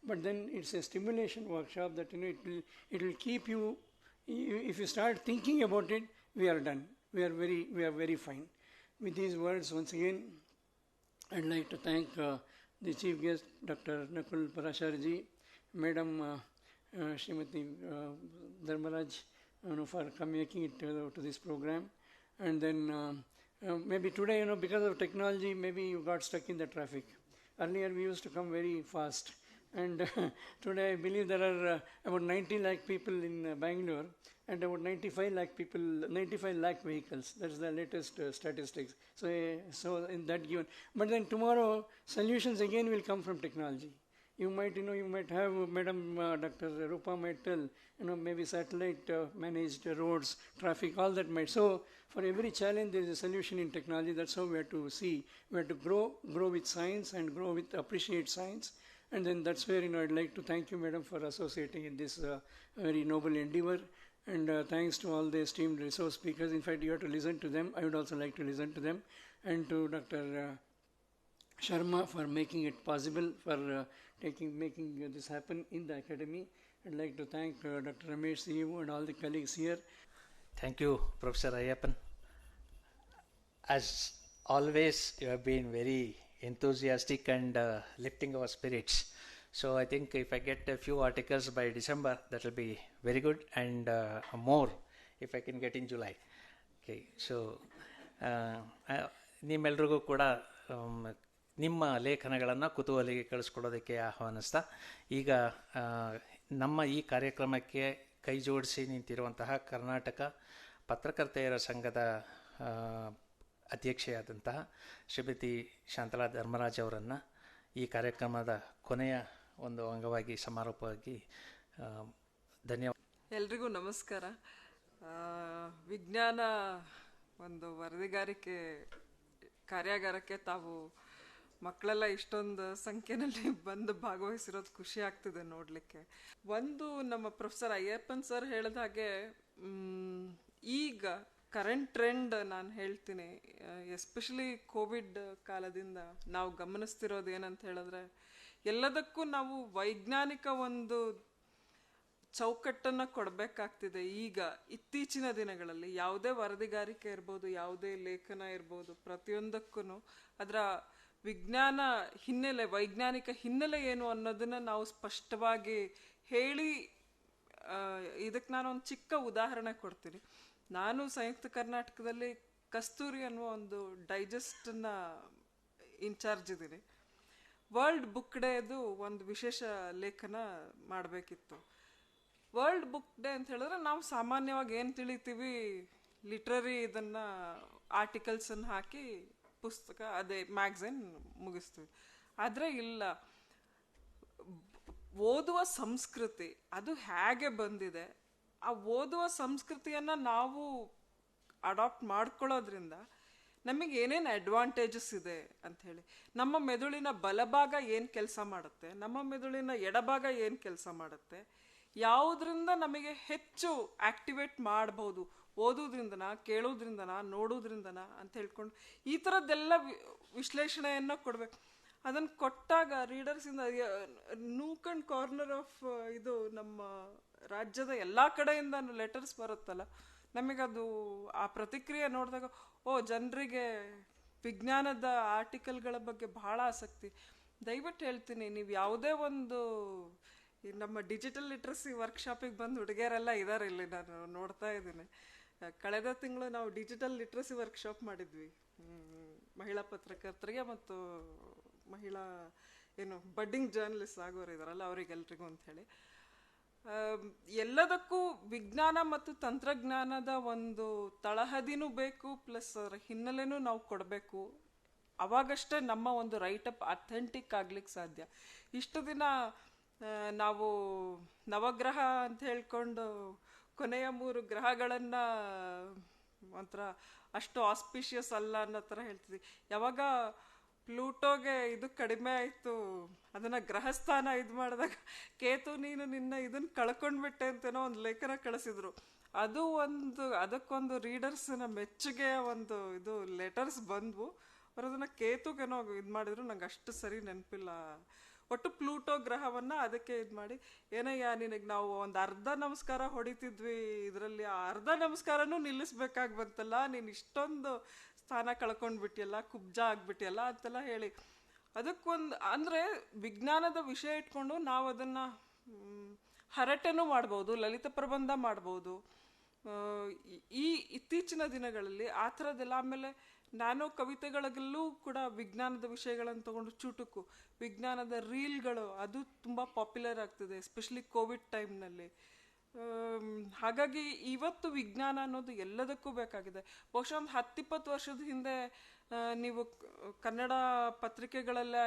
but then it's a stimulation workshop that it will keep you. If you start thinking about it, we are done. We are very fine. With these words, once again, I'd like to thank the chief guest, Dr. Nakul Parasharji, Madam Srimati Dharmaraj, for making it to this program. And then maybe today, because of technology, maybe you got stuck in the traffic. Earlier, we used to come very fast. And today, I believe there are about 90 lakh people in Bangalore and about 95 lakh vehicles. That's the latest statistics. So in that given. But then tomorrow, solutions again will come from technology. You might have Madam Dr. Rupa might tell, maybe satellite managed roads, traffic, all that might. So for every challenge, there is a solution in technology. That's how we have to see. We have to grow with science and appreciate science. And then that's where, I'd like to thank you, Madam, for associating in this very noble endeavor. And thanks to all the esteemed resource speakers. In fact, you have to listen to them. I would also like to listen to them. And to Dr. Sharma for making it possible, for making this happen in the academy. I'd like to thank Dr. Ramesh, CEO, and all the colleagues here. Thank you, Professor Ayyappan. As always, you have been very enthusiastic and lifting our spirits. So I think if I get a few articles by December, that will be very good, and more if I can get in July. Okay, so ನಿಮ್ಮೆಲ್ರಿಗೂ ಕೂಡ ನಿಮ್ಮ ಲೇಖನಗಳನ್ನು ಕುತೂಹಲಿಗೆ ಕಳಿಸ್ಕೊಡೋದಕ್ಕೆ ಆಹ್ವಾನಿಸ್ತಾ, ಈಗ ನಮ್ಮ ಈ ಕಾರ್ಯಕ್ರಮಕ್ಕೆ ಕೈ ಜೋಡಿಸಿ ನಿಂತಿರುವಂತಹ ಕರ್ನಾಟಕ ಪತ್ರಕರ್ತೆಯರ ಸಂಘದ ಅಧ್ಯಕ್ಷೆಯಾದಂತಹ ಶ್ರೀಮತಿ ಶಾಂತಲಾ ಧರ್ಮರಾಜ್ ಅವರನ್ನು ಈ ಕಾರ್ಯಕ್ರಮದ ಕೊನೆಯ ಒಂದು ಅಂಗವಾಗಿ ಸಮಾರೋಪವಾಗಿ ಧನ್ಯವಾದ. ಎಲ್ರಿಗೂ ನಮಸ್ಕಾರ. ವಿಜ್ಞಾನ ಒಂದು ವರದಿಗಾರಿಕೆ ಕಾರ್ಯಾಗಾರಕ್ಕೆ ತಾವು ಮಕ್ಕಳೆಲ್ಲ ಇಷ್ಟೊಂದು ಸಂಖ್ಯೆಯಲ್ಲಿ ಬಂದು ಭಾಗವಹಿಸಿರೋದು ಖುಷಿ ಆಗ್ತಿದೆ ನೋಡಲಿಕ್ಕೆ. ಒಂದು, ನಮ್ಮ ಪ್ರೊಫೆಸರ್ ಅಯ್ಯಪ್ಪನ್ ಸರ್ ಹೇಳಿದ ಹಾಗೆ ಈಗ ಕರೆಂಟ್ ಟ್ರೆಂಡ್ ನಾನು ಹೇಳ್ತೀನಿ, ಎಸ್ಪೆಷಲಿ ಕೋವಿಡ್ ಕಾಲದಿಂದ ನಾವು ಗಮನಿಸ್ತಿರೋದು ಏನಂತ ಹೇಳಿದ್ರೆ, ಎಲ್ಲದಕ್ಕೂ ನಾವು ವೈಜ್ಞಾನಿಕ ಒಂದು ಚೌಕಟ್ಟನ್ನು ಕೊಡಬೇಕಾಗ್ತಿದೆ. ಈಗ ಇತ್ತೀಚಿನ ದಿನಗಳಲ್ಲಿ ಯಾವುದೇ ವರದಿಗಾರಿಕೆ ಇರ್ಬೋದು, ಯಾವುದೇ ಲೇಖನ ಇರ್ಬೋದು, ಪ್ರತಿಯೊಂದಕ್ಕೂ ಅದರ ವಿಜ್ಞಾನ ಹಿನ್ನೆಲೆ, ವೈಜ್ಞಾನಿಕ ಹಿನ್ನೆಲೆ ಏನು ಅನ್ನೋದನ್ನ ನಾವು ಸ್ಪಷ್ಟವಾಗಿ ಹೇಳಿ, ಇದಕ್ಕೆ ನಾನೊಂದು ಚಿಕ್ಕ ಉದಾಹರಣೆ ಕೊಡ್ತೀನಿ. ನಾನು ಸಂಯುಕ್ತ ಕರ್ನಾಟಕದಲ್ಲಿ ಕಸ್ತೂರಿ ಅನ್ನುವ ಒಂದು ಡೈಜೆಸ್ಟನ್ನ ಇನ್ಚಾರ್ಜ್ ಇದ್ದೀನಿ. ವರ್ಲ್ಡ್ ಬುಕ್ ಡೇದು ಒಂದು ವಿಶೇಷ ಲೇಖನ ಮಾಡಬೇಕಿತ್ತು. ವರ್ಲ್ಡ್ ಬುಕ್ ಡೇ ಅಂತ ಹೇಳಿದ್ರೆ ನಾವು ಸಾಮಾನ್ಯವಾಗಿ ಏನು ತಿಳಿತೀವಿ, ಲಿಟ್ರರಿ ಇದನ್ನು ಆರ್ಟಿಕಲ್ಸನ್ನು ಹಾಕಿ ಪುಸ್ತಕ, ಅದೇ ಮ್ಯಾಗ್ಝಿನ್ ಮುಗಿಸ್ತೀವಿ. ಆದರೆ ಇಲ್ಲ, ಓದುವ ಸಂಸ್ಕೃತಿ ಅದು ಹೇಗೆ ಬಂದಿದೆ, ಆ ಓದುವ ಸಂಸ್ಕೃತಿಯನ್ನು ನಾವು ಅಡಾಪ್ಟ್ ಮಾಡ್ಕೊಳ್ಳೋದ್ರಿಂದ ನಮಗೆ ಏನೇನು ಅಡ್ವಾಂಟೇಜಸ್ ಇದೆ ಅಂಥೇಳಿ. ನಮ್ಮ ಮೆದುಳಿನ ಬಲಭಾಗ ಏನು ಕೆಲಸ ಮಾಡುತ್ತೆ, ನಮ್ಮ ಮೆದುಳಿನ ಎಡಭಾಗ ಏನು ಕೆಲಸ ಮಾಡುತ್ತೆ, ಯಾವುದರಿಂದ ನಮಗೆ ಹೆಚ್ಚು ಆಕ್ಟಿವೇಟ್ ಮಾಡಬಹುದು, ಓದೋದ್ರಿಂದನ, ಕೇಳೋದ್ರಿಂದನ, ನೋಡೋದ್ರಿಂದನ ಅಂತ ಹೇಳ್ಕೊಂಡು ಈ ಥರದ್ದೆಲ್ಲ ವಿಶ್ಲೇಷಣೆಯನ್ನು ಕೊಡಬೇಕು. ಅದನ್ನು ಕೊಟ್ಟಾಗ ರೀಡರ್ಸಿಂದ ನೂಕ್ ಆ್ಯಂಡ್ ಕಾರ್ನರ್ ಆಫ್ ಇದು ನಮ್ಮ ರಾಜ್ಯದ ಎಲ್ಲ ಕಡೆಯಿಂದ ಲೆಟರ್ಸ್ ಬರುತ್ತಲ್ಲ, ನಮಗದು ಆ ಪ್ರತಿಕ್ರಿಯೆ ನೋಡಿದಾಗ ಜನರಿಗೆ ವಿಜ್ಞಾನದ ಆರ್ಟಿಕಲ್ಗಳ ಬಗ್ಗೆ ಬಹಳ ಆಸಕ್ತಿ. ದಯವಿಟ್ಟು ಹೇಳ್ತೀನಿ, ನೀವು ಯಾವುದೇ ಒಂದು ನಮ್ಮ ಡಿಜಿಟಲ್ ಲಿಟ್ರಸಿ ವರ್ಕ್ಶಾಪಿಗೆ ಬಂದು ಹುಡುಗಿಯರೆಲ್ಲ ಇದ್ದಾರೆ ಇಲ್ಲಿ, ನಾನು ನೋಡ್ತಾ ಇದ್ದೀನಿ. ಕಳೆದ ತಿಂಗಳು ನಾವು ಡಿಜಿಟಲ್ ಲಿಟ್ರಸಿ ವರ್ಕ್ಶಾಪ್ ಮಾಡಿದ್ವಿ ಮಹಿಳಾ ಪತ್ರಕರ್ತರಿಗೆ ಮತ್ತು ಮಹಿಳಾ ಬಡ್ಡಿಂಗ್ ಜರ್ನಲಿಸ್ಟ್ ಆಗೋರು ಇದಾರಲ್ಲ ಅವರಿಗೆಲ್ರಿಗೂ ಅಂಥೇಳಿ. ಎಲ್ಲದಕ್ಕೂ ವಿಜ್ಞಾನ ಮತ್ತು ತಂತ್ರಜ್ಞಾನದ ಒಂದು ತಳಹದಿನೂ ಬೇಕು, ಪ್ಲಸ್ ಅದರ ಹಿನ್ನೆಲೆನೂ ನಾವು ಕೊಡಬೇಕು. ಅವಾಗಷ್ಟೇ ನಮ್ಮ ಒಂದು ರೈಟ್ ಅಪ್ ಅಥೆಂಟಿಕ್ ಆಗ್ಲಿಕ್ಕೆ ಸಾಧ್ಯ. ಇಷ್ಟು ದಿನ ನಾವು ನವಗ್ರಹ ಅಂತ ಹೇಳ್ಕೊಂಡು ಕೊನೆಯ 3 ಗ್ರಹಗಳನ್ನು ಒಂಥರ ಅಷ್ಟು ಆಸ್ಪಿಷಿಯಸ್ ಅಲ್ಲ ಅನ್ನೋ ಥರ ಹೇಳ್ತಿದ್ವಿ. ಯಾವಾಗ ಪ್ಲೂಟೋಗೆ ಇದು ಕಡಿಮೆ ಆಯಿತು, ಅದನ್ನು ಗ್ರಹಸ್ಥಾನ ಇದು ಮಾಡಿದಾಗ ಕೇತು ನೀನು ನಿನ್ನ ಇದನ್ನು ಕಳ್ಕೊಂಡ್ಬಿಟ್ಟೆ ಅಂತೇನೋ ಒಂದು ಲೇಖನ ಕಳಿಸಿದ್ರು. ಅದು ಅದಕ್ಕೊಂದು ರೀಡರ್ಸ್ನ ಮೆಚ್ಚುಗೆಯ ಒಂದು ಇದು ಲೆಟರ್ಸ್ ಬಂದವು. ಅವರು ಅದನ್ನು ಕೇತುಗೇನೋ ಇದು ಮಾಡಿದ್ರು, ನಂಗೆ ಅಷ್ಟು ಸರಿ ನೆನಪಿಲ್ಲ. ಒಟ್ಟು ಪ್ಲೂಟೋ ಗ್ರಹವನ್ನು ಅದಕ್ಕೆ ಇದು ಮಾಡಿ, ಏನಯ್ಯ ನಿನಗೆ ನಾವು ಒಂದು ಅರ್ಧ ನಮಸ್ಕಾರ ಹೊಡಿತಿದ್ವಿ, ಇದರಲ್ಲಿ ಆ ಅರ್ಧ ನಮಸ್ಕಾರನೂ ನಿಲ್ಲಿಸ್ಬೇಕಾಗಿ ಬಂತಲ್ಲ, ನೀನು ಇಷ್ಟೊಂದು ಸ್ಥಾನ ಕಳ್ಕೊಂಡ್ಬಿಟ್ಟಿಯಲ್ಲ, ಕುಬ್ಜ ಆಗ್ಬಿಟ್ಟಿಯಲ್ಲ ಅಂತೆಲ್ಲ ಹೇಳಿ. ಅದಕ್ಕೊಂದು ಅಂದರೆ ವಿಜ್ಞಾನದ ವಿಷಯ ಇಟ್ಕೊಂಡು ನಾವು ಅದನ್ನು ಹರಟೆನೂ ಮಾಡ್ಬೋದು, ಲಲಿತ ಪ್ರಬಂಧ ಮಾಡ್ಬೋದು. ಈ ಇತ್ತೀಚಿನ ದಿನಗಳಲ್ಲಿ ಆ ಥರದ್ದೆಲ್ಲ. ಆಮೇಲೆ ನ್ಯಾನೋ ಕವಿತೆಗಳಿಗೆಲ್ಲೂ ಕೂಡ ವಿಜ್ಞಾನದ ವಿಷಯಗಳನ್ನು ತಗೊಂಡು ಚುಟುಕು ವಿಜ್ಞಾನದ ರೀಲ್ಗಳು ಅದು ತುಂಬ ಪಾಪ್ಯುಲರ್ ಆಗ್ತಿದೆ, ಎಸ್ಪೆಷಲಿ ಕೋವಿಡ್ ಟೈಮ್ನಲ್ಲಿ. ಹಾಗಾಗಿ ಇವತ್ತು ವಿಜ್ಞಾನ ಅನ್ನೋದು ಎಲ್ಲದಕ್ಕೂ ಬೇಕಾಗಿದೆ. ಬಹುಶಃ ಒಂದು 10-20 ವರ್ಷದ ಹಿಂದೆ ನೀವು ಕನ್ನಡ ಪತ್ರಿಕೆಗಳಲ್ಲೇ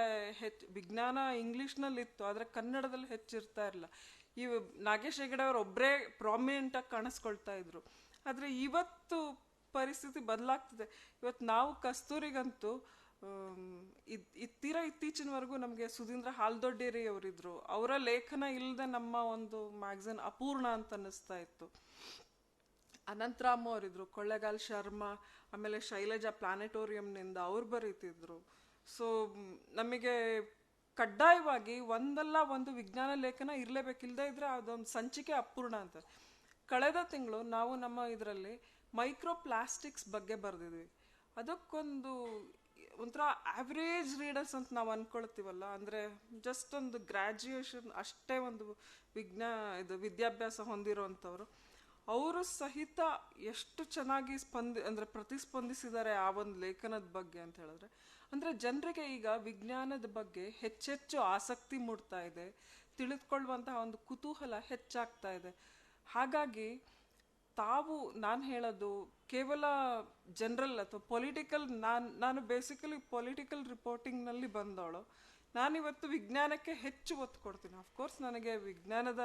ವಿಜ್ಞಾನ ಇಂಗ್ಲೀಷ್ನಲ್ಲಿತ್ತು, ಆದರೆ ಕನ್ನಡದಲ್ಲಿ ಹೆಚ್ಚಿರ್ತಾ ಇರಲಿಲ್ಲ. ಈ ನಾಗೇಶ್ ಹೆಗಡೆ ಅವರು ಒಬ್ಬರೇ ಪ್ರಾಮಿನೆಂಟಾಗಿ ಕಾಣಿಸ್ಕೊಳ್ತಾ ಇದ್ರು. ಆದರೆ ಇವತ್ತು ಪರಿಸ್ಥಿತಿ ಬದಲಾಗ್ತಿದೆ. ಇವತ್ತು ನಾವು ಕಸ್ತೂರಿಗಂತೂ ಇತ್ತೀಚಿನವರೆಗೂ ನಮಗೆ ಸುಧೀಂದ್ರ ಹಾಲ್ದೊಡ್ಡೇರಿ ಅವರಿದ್ರು, ಅವರ ಲೇಖನ ಇಲ್ಲದೆ ನಮ್ಮ ಒಂದು ಮ್ಯಾಗಝಿನ್ ಅಪೂರ್ಣ ಅಂತ ಅನ್ನಿಸ್ತಾ ಇತ್ತು. ಅನಂತರಾಮ್ ಅವರಿದ್ರು, ಕೊಳ್ಳೇಗಾಲ್ ಶರ್ಮಾ, ಆಮೇಲೆ ಶೈಲಜಾ ಪ್ಲಾನೆಟೋರಿಯಂನಿಂದ ಅವ್ರು ಬರೀತಿದ್ರು. ಸೊ ನಮಗೆ ಕಡ್ಡಾಯವಾಗಿ ಒಂದಲ್ಲ ಒಂದು ವಿಜ್ಞಾನ ಲೇಖನ ಇರಲೇಬೇಕಿಲ್ಲದೆ ಇದ್ರೆ ಅದೊಂದು ಸಂಚಿಕೆ ಅಪೂರ್ಣ ಅಂತ. ಕಳೆದ ತಿಂಗಳು ನಾವು ನಮ್ಮ ಇದರಲ್ಲಿ ಮೈಕ್ರೋ ಪ್ಲಾಸ್ಟಿಕ್ಸ್ ಬಗ್ಗೆ ಬರೆದಿದ್ವಿ. ಅದಕ್ಕೊಂದು ಒಂಥರ ಆವ್ರೇಜ್ ರೀಡರ್ಸ್ ಅಂತ ನಾವು ಅಂದ್ಕೊಳ್ತೀವಲ್ಲ, ಅಂದರೆ ಜಸ್ಟ್ ಒಂದು ಗ್ರ್ಯಾಜುಯೇಷನ್ ಅಷ್ಟೇ ಒಂದು ವಿದ್ಯಾಭ್ಯಾಸ ಹೊಂದಿರೋವಂಥವ್ರು, ಅವರು ಸಹಿತ ಎಷ್ಟು ಚೆನ್ನಾಗಿ ಪ್ರತಿಸ್ಪಂದಿಸಿದ್ದಾರೆ ಆ ಒಂದು ಲೇಖನದ ಬಗ್ಗೆ ಅಂತ ಹೇಳಿದ್ರೆ. ಅಂದರೆ ಜನರಿಗೆ ಈಗ ವಿಜ್ಞಾನದ ಬಗ್ಗೆ ಹೆಚ್ಚೆಚ್ಚು ಆಸಕ್ತಿ ಮೂಡ್ತಾ ಇದೆ, ತಿಳಿದುಕೊಳ್ಳುವಂತಹ ಒಂದು ಕುತೂಹಲ ಹೆಚ್ಚಾಗ್ತಾ ಇದೆ. ಹಾಗಾಗಿ ನಾನು ಹೇಳೋದು ಕೇವಲ ಜನರಲ್ ಅಥವಾ ಪೊಲಿಟಿಕಲ್, ನಾನು ಬೇಸಿಕಲಿ ಪೊಲಿಟಿಕಲ್ ರಿಪೋರ್ಟಿಂಗ್ನಲ್ಲಿ ಬಂದವಳು. ನಾನಿವತ್ತು ವಿಜ್ಞಾನಕ್ಕೆ ಹೆಚ್ಚು ಒತ್ತು ಕೊಡ್ತೀನಿ. ಅಫ್ಕೋರ್ಸ್ ನನಗೆ ವಿಜ್ಞಾನದ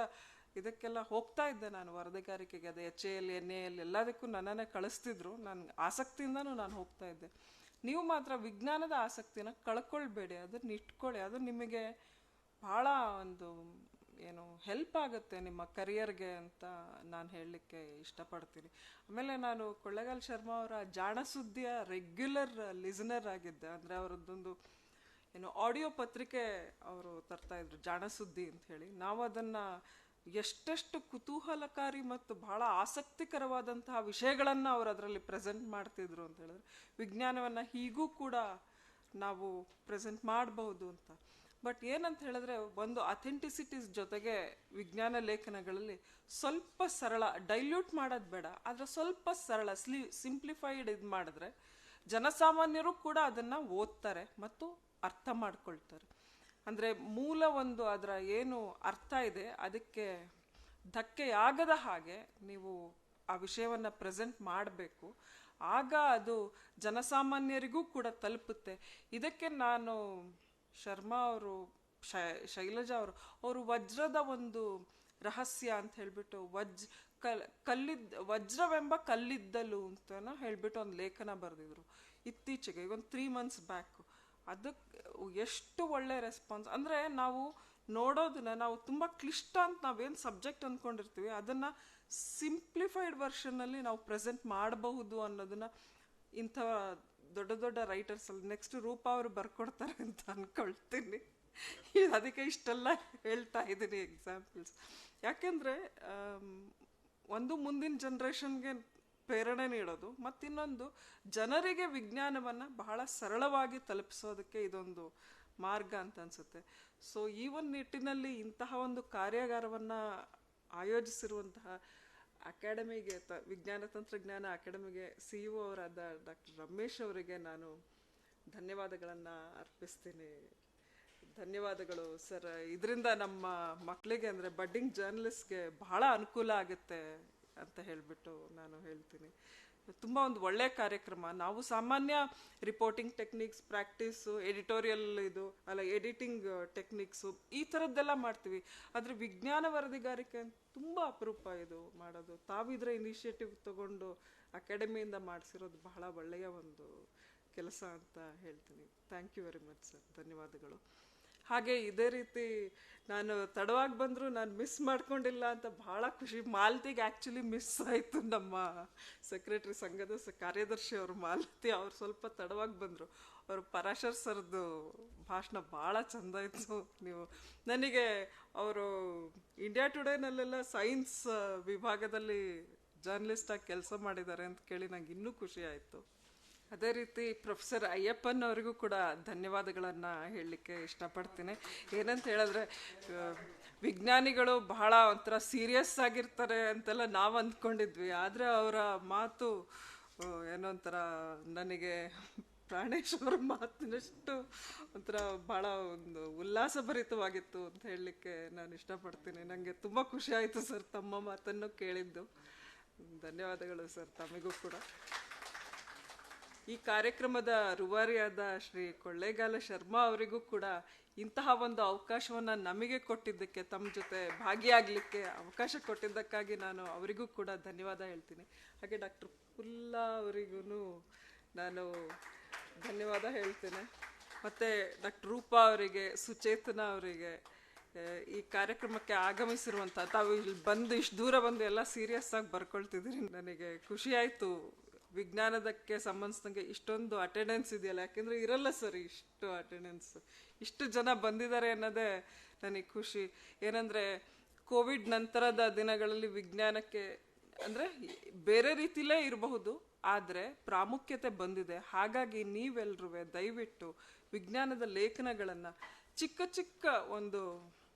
ಇದಕ್ಕೆಲ್ಲ ಹೋಗ್ತಾ ಇದ್ದೆ, ನಾನು ವರದಿಗಾರಿಕೆಗೆ, ಅದು HAL NAL ಎಲ್ಲದಕ್ಕೂ ನನ್ನನ್ನೇ ಕಳಿಸ್ತಿದ್ರು, ನನ್ನ ಆಸಕ್ತಿಯಿಂದನೂ ನಾನು ಹೋಗ್ತಾ ಇದ್ದೆ. ನೀವು ಮಾತ್ರ ವಿಜ್ಞಾನದ ಆಸಕ್ತಿನ ಕಳ್ಕೊಳ್ಬೇಡಿ, ಅದನ್ನ ಇಟ್ಕೊಳ್ಳಿ. ಅದು ನಿಮಗೆ ಭಾಳ ಒಂದು ಹೆಲ್ಪ್ ಆಗುತ್ತೆ ನಿಮ್ಮ ಕರಿಯರ್ಗೆ ಅಂತ ನಾನು ಹೇಳಲಿಕ್ಕೆ ಇಷ್ಟಪಡ್ತೀನಿ. ಆಮೇಲೆ ನಾನು ಕೊಳ್ಳೇಗಾಲ್ ಶರ್ಮಾ ಅವರ ಜಾಣ ಸುದ್ದಿಯ ರೆಗ್ಯುಲರ್ ಲಿಸನರ್ ಆಗಿದ್ದೆ. ಅಂದರೆ ಅವರದ್ದೊಂದು ಆಡಿಯೋ ಪತ್ರಿಕೆ ಅವರು ತರ್ತಾಯಿದ್ರು, ಜಾಣ ಸುದ್ದಿ ಅಂತ ಹೇಳಿ. ನಾವು ಅದನ್ನು ಎಷ್ಟೆಷ್ಟು ಕುತೂಹಲಕಾರಿ ಮತ್ತು ಬಹಳ ಆಸಕ್ತಿಕರವಾದಂತಹ ವಿಷಯಗಳನ್ನು ಅವರು ಅದರಲ್ಲಿ ಪ್ರೆಸೆಂಟ್ ಮಾಡ್ತಿದ್ರು ಅಂತ ಹೇಳಿದ್ರೆ, ವಿಜ್ಞಾನವನ್ನು ಹೀಗೂ ಕೂಡ ನಾವು ಪ್ರೆಸೆಂಟ್ ಮಾಡಬಹುದು ಅಂತ. ಬಟ್ ಏನಂತ ಹೇಳಿದ್ರೆ, ಒಂದು ಅಥೆಂಟಿಸಿಟೀಸ್ ಜೊತೆಗೆ ವಿಜ್ಞಾನ ಲೇಖನಗಳಲ್ಲಿ ಸ್ವಲ್ಪ ಸರಳ, ಡೈಲ್ಯೂಟ್ ಮಾಡೋದು ಬೇಡ, ಆದರೆ ಸ್ವಲ್ಪ ಸರಳ ಸಿಂಪ್ಲಿಫೈಡ್ ಇದು ಮಾಡಿದ್ರೆ ಜನಸಾಮಾನ್ಯರು ಕೂಡ ಅದನ್ನು ಓದ್ತಾರೆ ಮತ್ತು ಅರ್ಥ ಮಾಡ್ಕೊಳ್ತಾರೆ. ಅಂದರೆ ಮೂಲ ಒಂದು ಅದರ ಏನು ಅರ್ಥ ಇದೆ ಅದಕ್ಕೆ ಧಕ್ಕೆಯಾಗದ ಹಾಗೆ ನೀವು ಆ ವಿಷಯವನ್ನು ಪ್ರೆಸೆಂಟ್ ಮಾಡಬೇಕು. ಆಗ ಅದು ಜನಸಾಮಾನ್ಯರಿಗೂ ಕೂಡ ತಲುಪುತ್ತೆ. ಇದಕ್ಕೆ ನಾನು ಶರ್ಮಾ ಅವರು, ಶೈಲಜಾ ಅವರು ವಜ್ರದ ಒಂದು ರಹಸ್ಯ ಅಂತ ಹೇಳ್ಬಿಟ್ಟು ವಜ್ರವೆಂಬ ಕಲ್ಲಿದ್ದಲು ಅಂತನ ಹೇಳ್ಬಿಟ್ಟು ಒಂದು ಲೇಖನ ಬರೆದಿದ್ರು ಇತ್ತೀಚೆಗೆ, ಈಗ ಒಂದು 3 months ಬ್ಯಾಕ್. ಅದಕ್ಕೆ ಎಷ್ಟು ಒಳ್ಳೆ ರೆಸ್ಪಾನ್ಸ್. ಅಂದರೆ ನಾವು ನೋಡೋದನ್ನ, ನಾವು ತುಂಬ ಕ್ಲಿಷ್ಟ ಅಂತ ನಾವೇನು ಸಬ್ಜೆಕ್ಟ್ ಅಂದ್ಕೊಂಡಿರ್ತೀವಿ ಅದನ್ನು ಸಿಂಪ್ಲಿಫೈಡ್ ವರ್ಷನ್ನಲ್ಲಿ ನಾವು ಪ್ರೆಸೆಂಟ್ ಮಾಡಬಹುದು ಅನ್ನೋದನ್ನ ಇಂಥ ದೊಡ್ಡ ದೊಡ್ಡ ರೈಟರ್ಸಲ್ಲಿ ನೆಕ್ಸ್ಟ್ ರೂಪಾ ಅವರು ಬರ್ಕೊಡ್ತಾರೆ ಅಂತ ಅಂದ್ಕೊಳ್ತೀನಿ. ಅದಕ್ಕೆ ಇಷ್ಟೆಲ್ಲ ಹೇಳ್ತಾ ಇದ್ದೀನಿ ಎಕ್ಸಾಂಪಲ್ಸ್. ಯಾಕೆಂದರೆ ಒಂದು ಮುಂದಿನ ಜನ್ರೇಷನ್ಗೆ ಪ್ರೇರಣೆ ನೀಡೋದು, ಮತ್ತಿನ್ನೊಂದು ಜನರಿಗೆ ವಿಜ್ಞಾನವನ್ನು ಬಹಳ ಸರಳವಾಗಿ ತಲುಪಿಸೋದಕ್ಕೆ ಇದೊಂದು ಮಾರ್ಗ ಅಂತ ಅನಿಸುತ್ತೆ. ಸೊ ಈ ಒಂದು ನಿಟ್ಟಿನಲ್ಲಿ ಇಂತಹ ಒಂದು ಕಾರ್ಯಾಗಾರವನ್ನು ಆಯೋಜಿಸಿರುವಂತಹ ಅಕಾಡೆಮಿಗೆ, ವಿಜ್ಞಾನ ತಂತ್ರಜ್ಞಾನ ಅಕಾಡೆಮಿಗೆ CEO ಅವರಾದ ಡಾಕ್ಟರ್ ರಮೇಶ್ ಅವರಿಗೆ ನಾನು ಧನ್ಯವಾದಗಳನ್ನು ಅರ್ಪಿಸ್ತೀನಿ. ಧನ್ಯವಾದಗಳು ಸರ್. ಇದರಿಂದ ನಮ್ಮ ಮಕ್ಕಳಿಗೆ, ಅಂದರೆ ಬಡ್ಡಿಂಗ್ ಜರ್ನಲಿಸ್ಟ್ಗೆ ಬಹಳ ಅನುಕೂಲ ಆಗುತ್ತೆ ಅಂತ ಹೇಳಿಬಿಟ್ಟು ನಾನು ಹೇಳ್ತೀನಿ. ತುಂಬ ಒಂದು ಒಳ್ಳೆಯ ಕಾರ್ಯಕ್ರಮ. ನಾವು ಸಾಮಾನ್ಯ reporting techniques, practice, editorial editing techniques ಈ ಥರದ್ದೆಲ್ಲ ಮಾಡ್ತೀವಿ. ಆದರೆ ವಿಜ್ಞಾನ ವರದಿಗಾರಿಕೆ ತುಂಬ ಅಪರೂಪ ಇದು ಮಾಡೋದು. ತಾವಿದ್ರೆ ಇನಿಷಿಯೇಟಿವ್ ತಗೊಂಡು ಅಕಾಡೆಮಿಯಿಂದ ಮಾಡಿಸಿರೋದು ಬಹಳ ಒಳ್ಳೆಯ ಒಂದು ಕೆಲಸ ಅಂತ ಹೇಳ್ತೀನಿ. Thank you very much sir. ಧನ್ಯವಾದಗಳು. ಹಾಗೆ ಇದೇ ರೀತಿ ನಾನು ತಡವಾಗಿ ಬಂದರೂ ನಾನು ಮಿಸ್ ಮಾಡ್ಕೊಂಡಿಲ್ಲ ಅಂತ ಭಾಳ ಖುಷಿ. ಮಾಲತಿಗೆ ಆ್ಯಕ್ಚುಲಿ ಮಿಸ್ ಆಯಿತು. ನಮ್ಮ ಸೆಕ್ರೆಟರಿ ಸಂಘದ ಕಾರ್ಯದರ್ಶಿ ಅವರು ಮಾಲತಿ ಅವ್ರು ಸ್ವಲ್ಪ ತಡವಾಗಿ ಬಂದರು. ಅವರು ಪರಾಶರ್ ಸರ್ದು ಭಾಷಣ ಭಾಳ ಚೆಂದ ಇತ್ತು. ನೀವು ನನಗೆ ಅವರು ಇಂಡಿಯಾ ಟುಡೇನಲ್ಲೆಲ್ಲ ಸೈನ್ಸ್ ವಿಭಾಗದಲ್ಲಿ ಜರ್ನಲಿಸ್ಟಾಗಿ ಕೆಲಸ ಮಾಡಿದ್ದಾರೆ ಅಂತ ಕೇಳಿ ನಂಗೆ ಇನ್ನೂ ಖುಷಿ ಆಯಿತು. ಅದೇ ರೀತಿ ಪ್ರೊಫೆಸರ್ ಅಯ್ಯಪ್ಪನ್ ಅವರಿಗೂ ಕೂಡ ಧನ್ಯವಾದಗಳನ್ನು ಹೇಳಲಿಕ್ಕೆ ಇಷ್ಟಪಡ್ತೀನಿ. ಏನಂತ ಹೇಳಿದ್ರೆ, ವಿಜ್ಞಾನಿಗಳು ಬಹಳ ಒಂಥರ ಸೀರಿಯಸ್ ಆಗಿರ್ತಾರೆ ಅಂತೆಲ್ಲ ನಾವು ಅಂದ್ಕೊಂಡಿದ್ವಿ. ಆದರೆ ಅವರ ಮಾತು ಏನೋ ಒಂಥರ ನನಗೆ ಪ್ರಾಣೇಶ್ ಅವರ ಮಾತಿನಷ್ಟು ಒಂಥರ ಭಾಳ ಒಂದು ಉಲ್ಲಾಸಭರಿತವಾಗಿತ್ತು ಅಂತ ಹೇಳಲಿಕ್ಕೆ ನಾನು ಇಷ್ಟಪಡ್ತೀನಿ. ನನಗೆ ತುಂಬ ಖುಷಿ ಆಯಿತು ಸರ್ ತಮ್ಮ ಮಾತನ್ನು ಕೇಳಿದ್ದು. ಧನ್ಯವಾದಗಳು ಸರ್ ತಮಗೂ ಕೂಡ. ಈ ಕಾರ್ಯಕ್ರಮದ ರೂವಾರಿಯಾದ ಶ್ರೀ ಕೊಳ್ಳೇಗಾಲ ಶರ್ಮಾ ಅವರಿಗೂ ಕೂಡ ಇಂತಹ ಒಂದು ಅವಕಾಶವನ್ನು ನಮಗೆ ಕೊಟ್ಟಿದ್ದಕ್ಕೆ, ತಮ್ಮ ಜೊತೆ ಭಾಗಿಯಾಗಲಿಕ್ಕೆ ಅವಕಾಶ ಕೊಟ್ಟಿದ್ದಕ್ಕಾಗಿ ನಾನು ಅವರಿಗೂ ಕೂಡ ಧನ್ಯವಾದ ಹೇಳ್ತೀನಿ. ಹಾಗೆ ಡಾಕ್ಟರ್ ಪುಲ್ಲಾ ಅವರಿಗೂ ನಾನು ಧನ್ಯವಾದ ಹೇಳ್ತೇನೆ. ಮತ್ತು ಡಾಕ್ಟರ್ ರೂಪಾ ಅವರಿಗೆ, ಸುಚೇತನ ಅವರಿಗೆ, ಈ ಕಾರ್ಯಕ್ರಮಕ್ಕೆ ಆಗಮಿಸಿರುವಂಥ, ತಾವು ಇಲ್ಲಿ ಬಂದು ಇಷ್ಟು ದೂರ ಬಂದು ಎಲ್ಲ ಸೀರಿಯಸ್ ಆಗಿ ಬರ್ಕೊಳ್ತಿದ್ದೀರಿ. ನನಗೆ ಖುಷಿ ಆಯಿತು. ವಿಜ್ಞಾನದಕ್ಕೆ ಸಂಬಂಧಿಸಿದಂಗೆ ಇಷ್ಟೊಂದು ಅಟೆಂಡೆನ್ಸ್ ಇದೆಯಲ್ಲ, ಯಾಕೆಂದರೆ ಇರಲ್ಲ ಸರ್ ಇಷ್ಟು ಅಟೆಂಡೆನ್ಸ್, ಇಷ್ಟು ಜನ ಬಂದಿದ್ದಾರೆ ಅನ್ನೋದೇ ನನಗೆ ಖುಷಿ. ಏನಂದರೆ ಕೋವಿಡ್ ನಂತರದ ದಿನಗಳಲ್ಲಿ ವಿಜ್ಞಾನಕ್ಕೆ ಅಂದರೆ ಬೇರೆ ರೀತಿಲೇ ಇರಬಹುದು, ಆದರೆ ಪ್ರಾಮುಖ್ಯತೆ ಬಂದಿದೆ. ಹಾಗಾಗಿ ನೀವೆಲ್ಲರೂ ದಯವಿಟ್ಟು ವಿಜ್ಞಾನದ ಲೇಖನಗಳನ್ನು ಚಿಕ್ಕ ಚಿಕ್ಕ ಒಂದು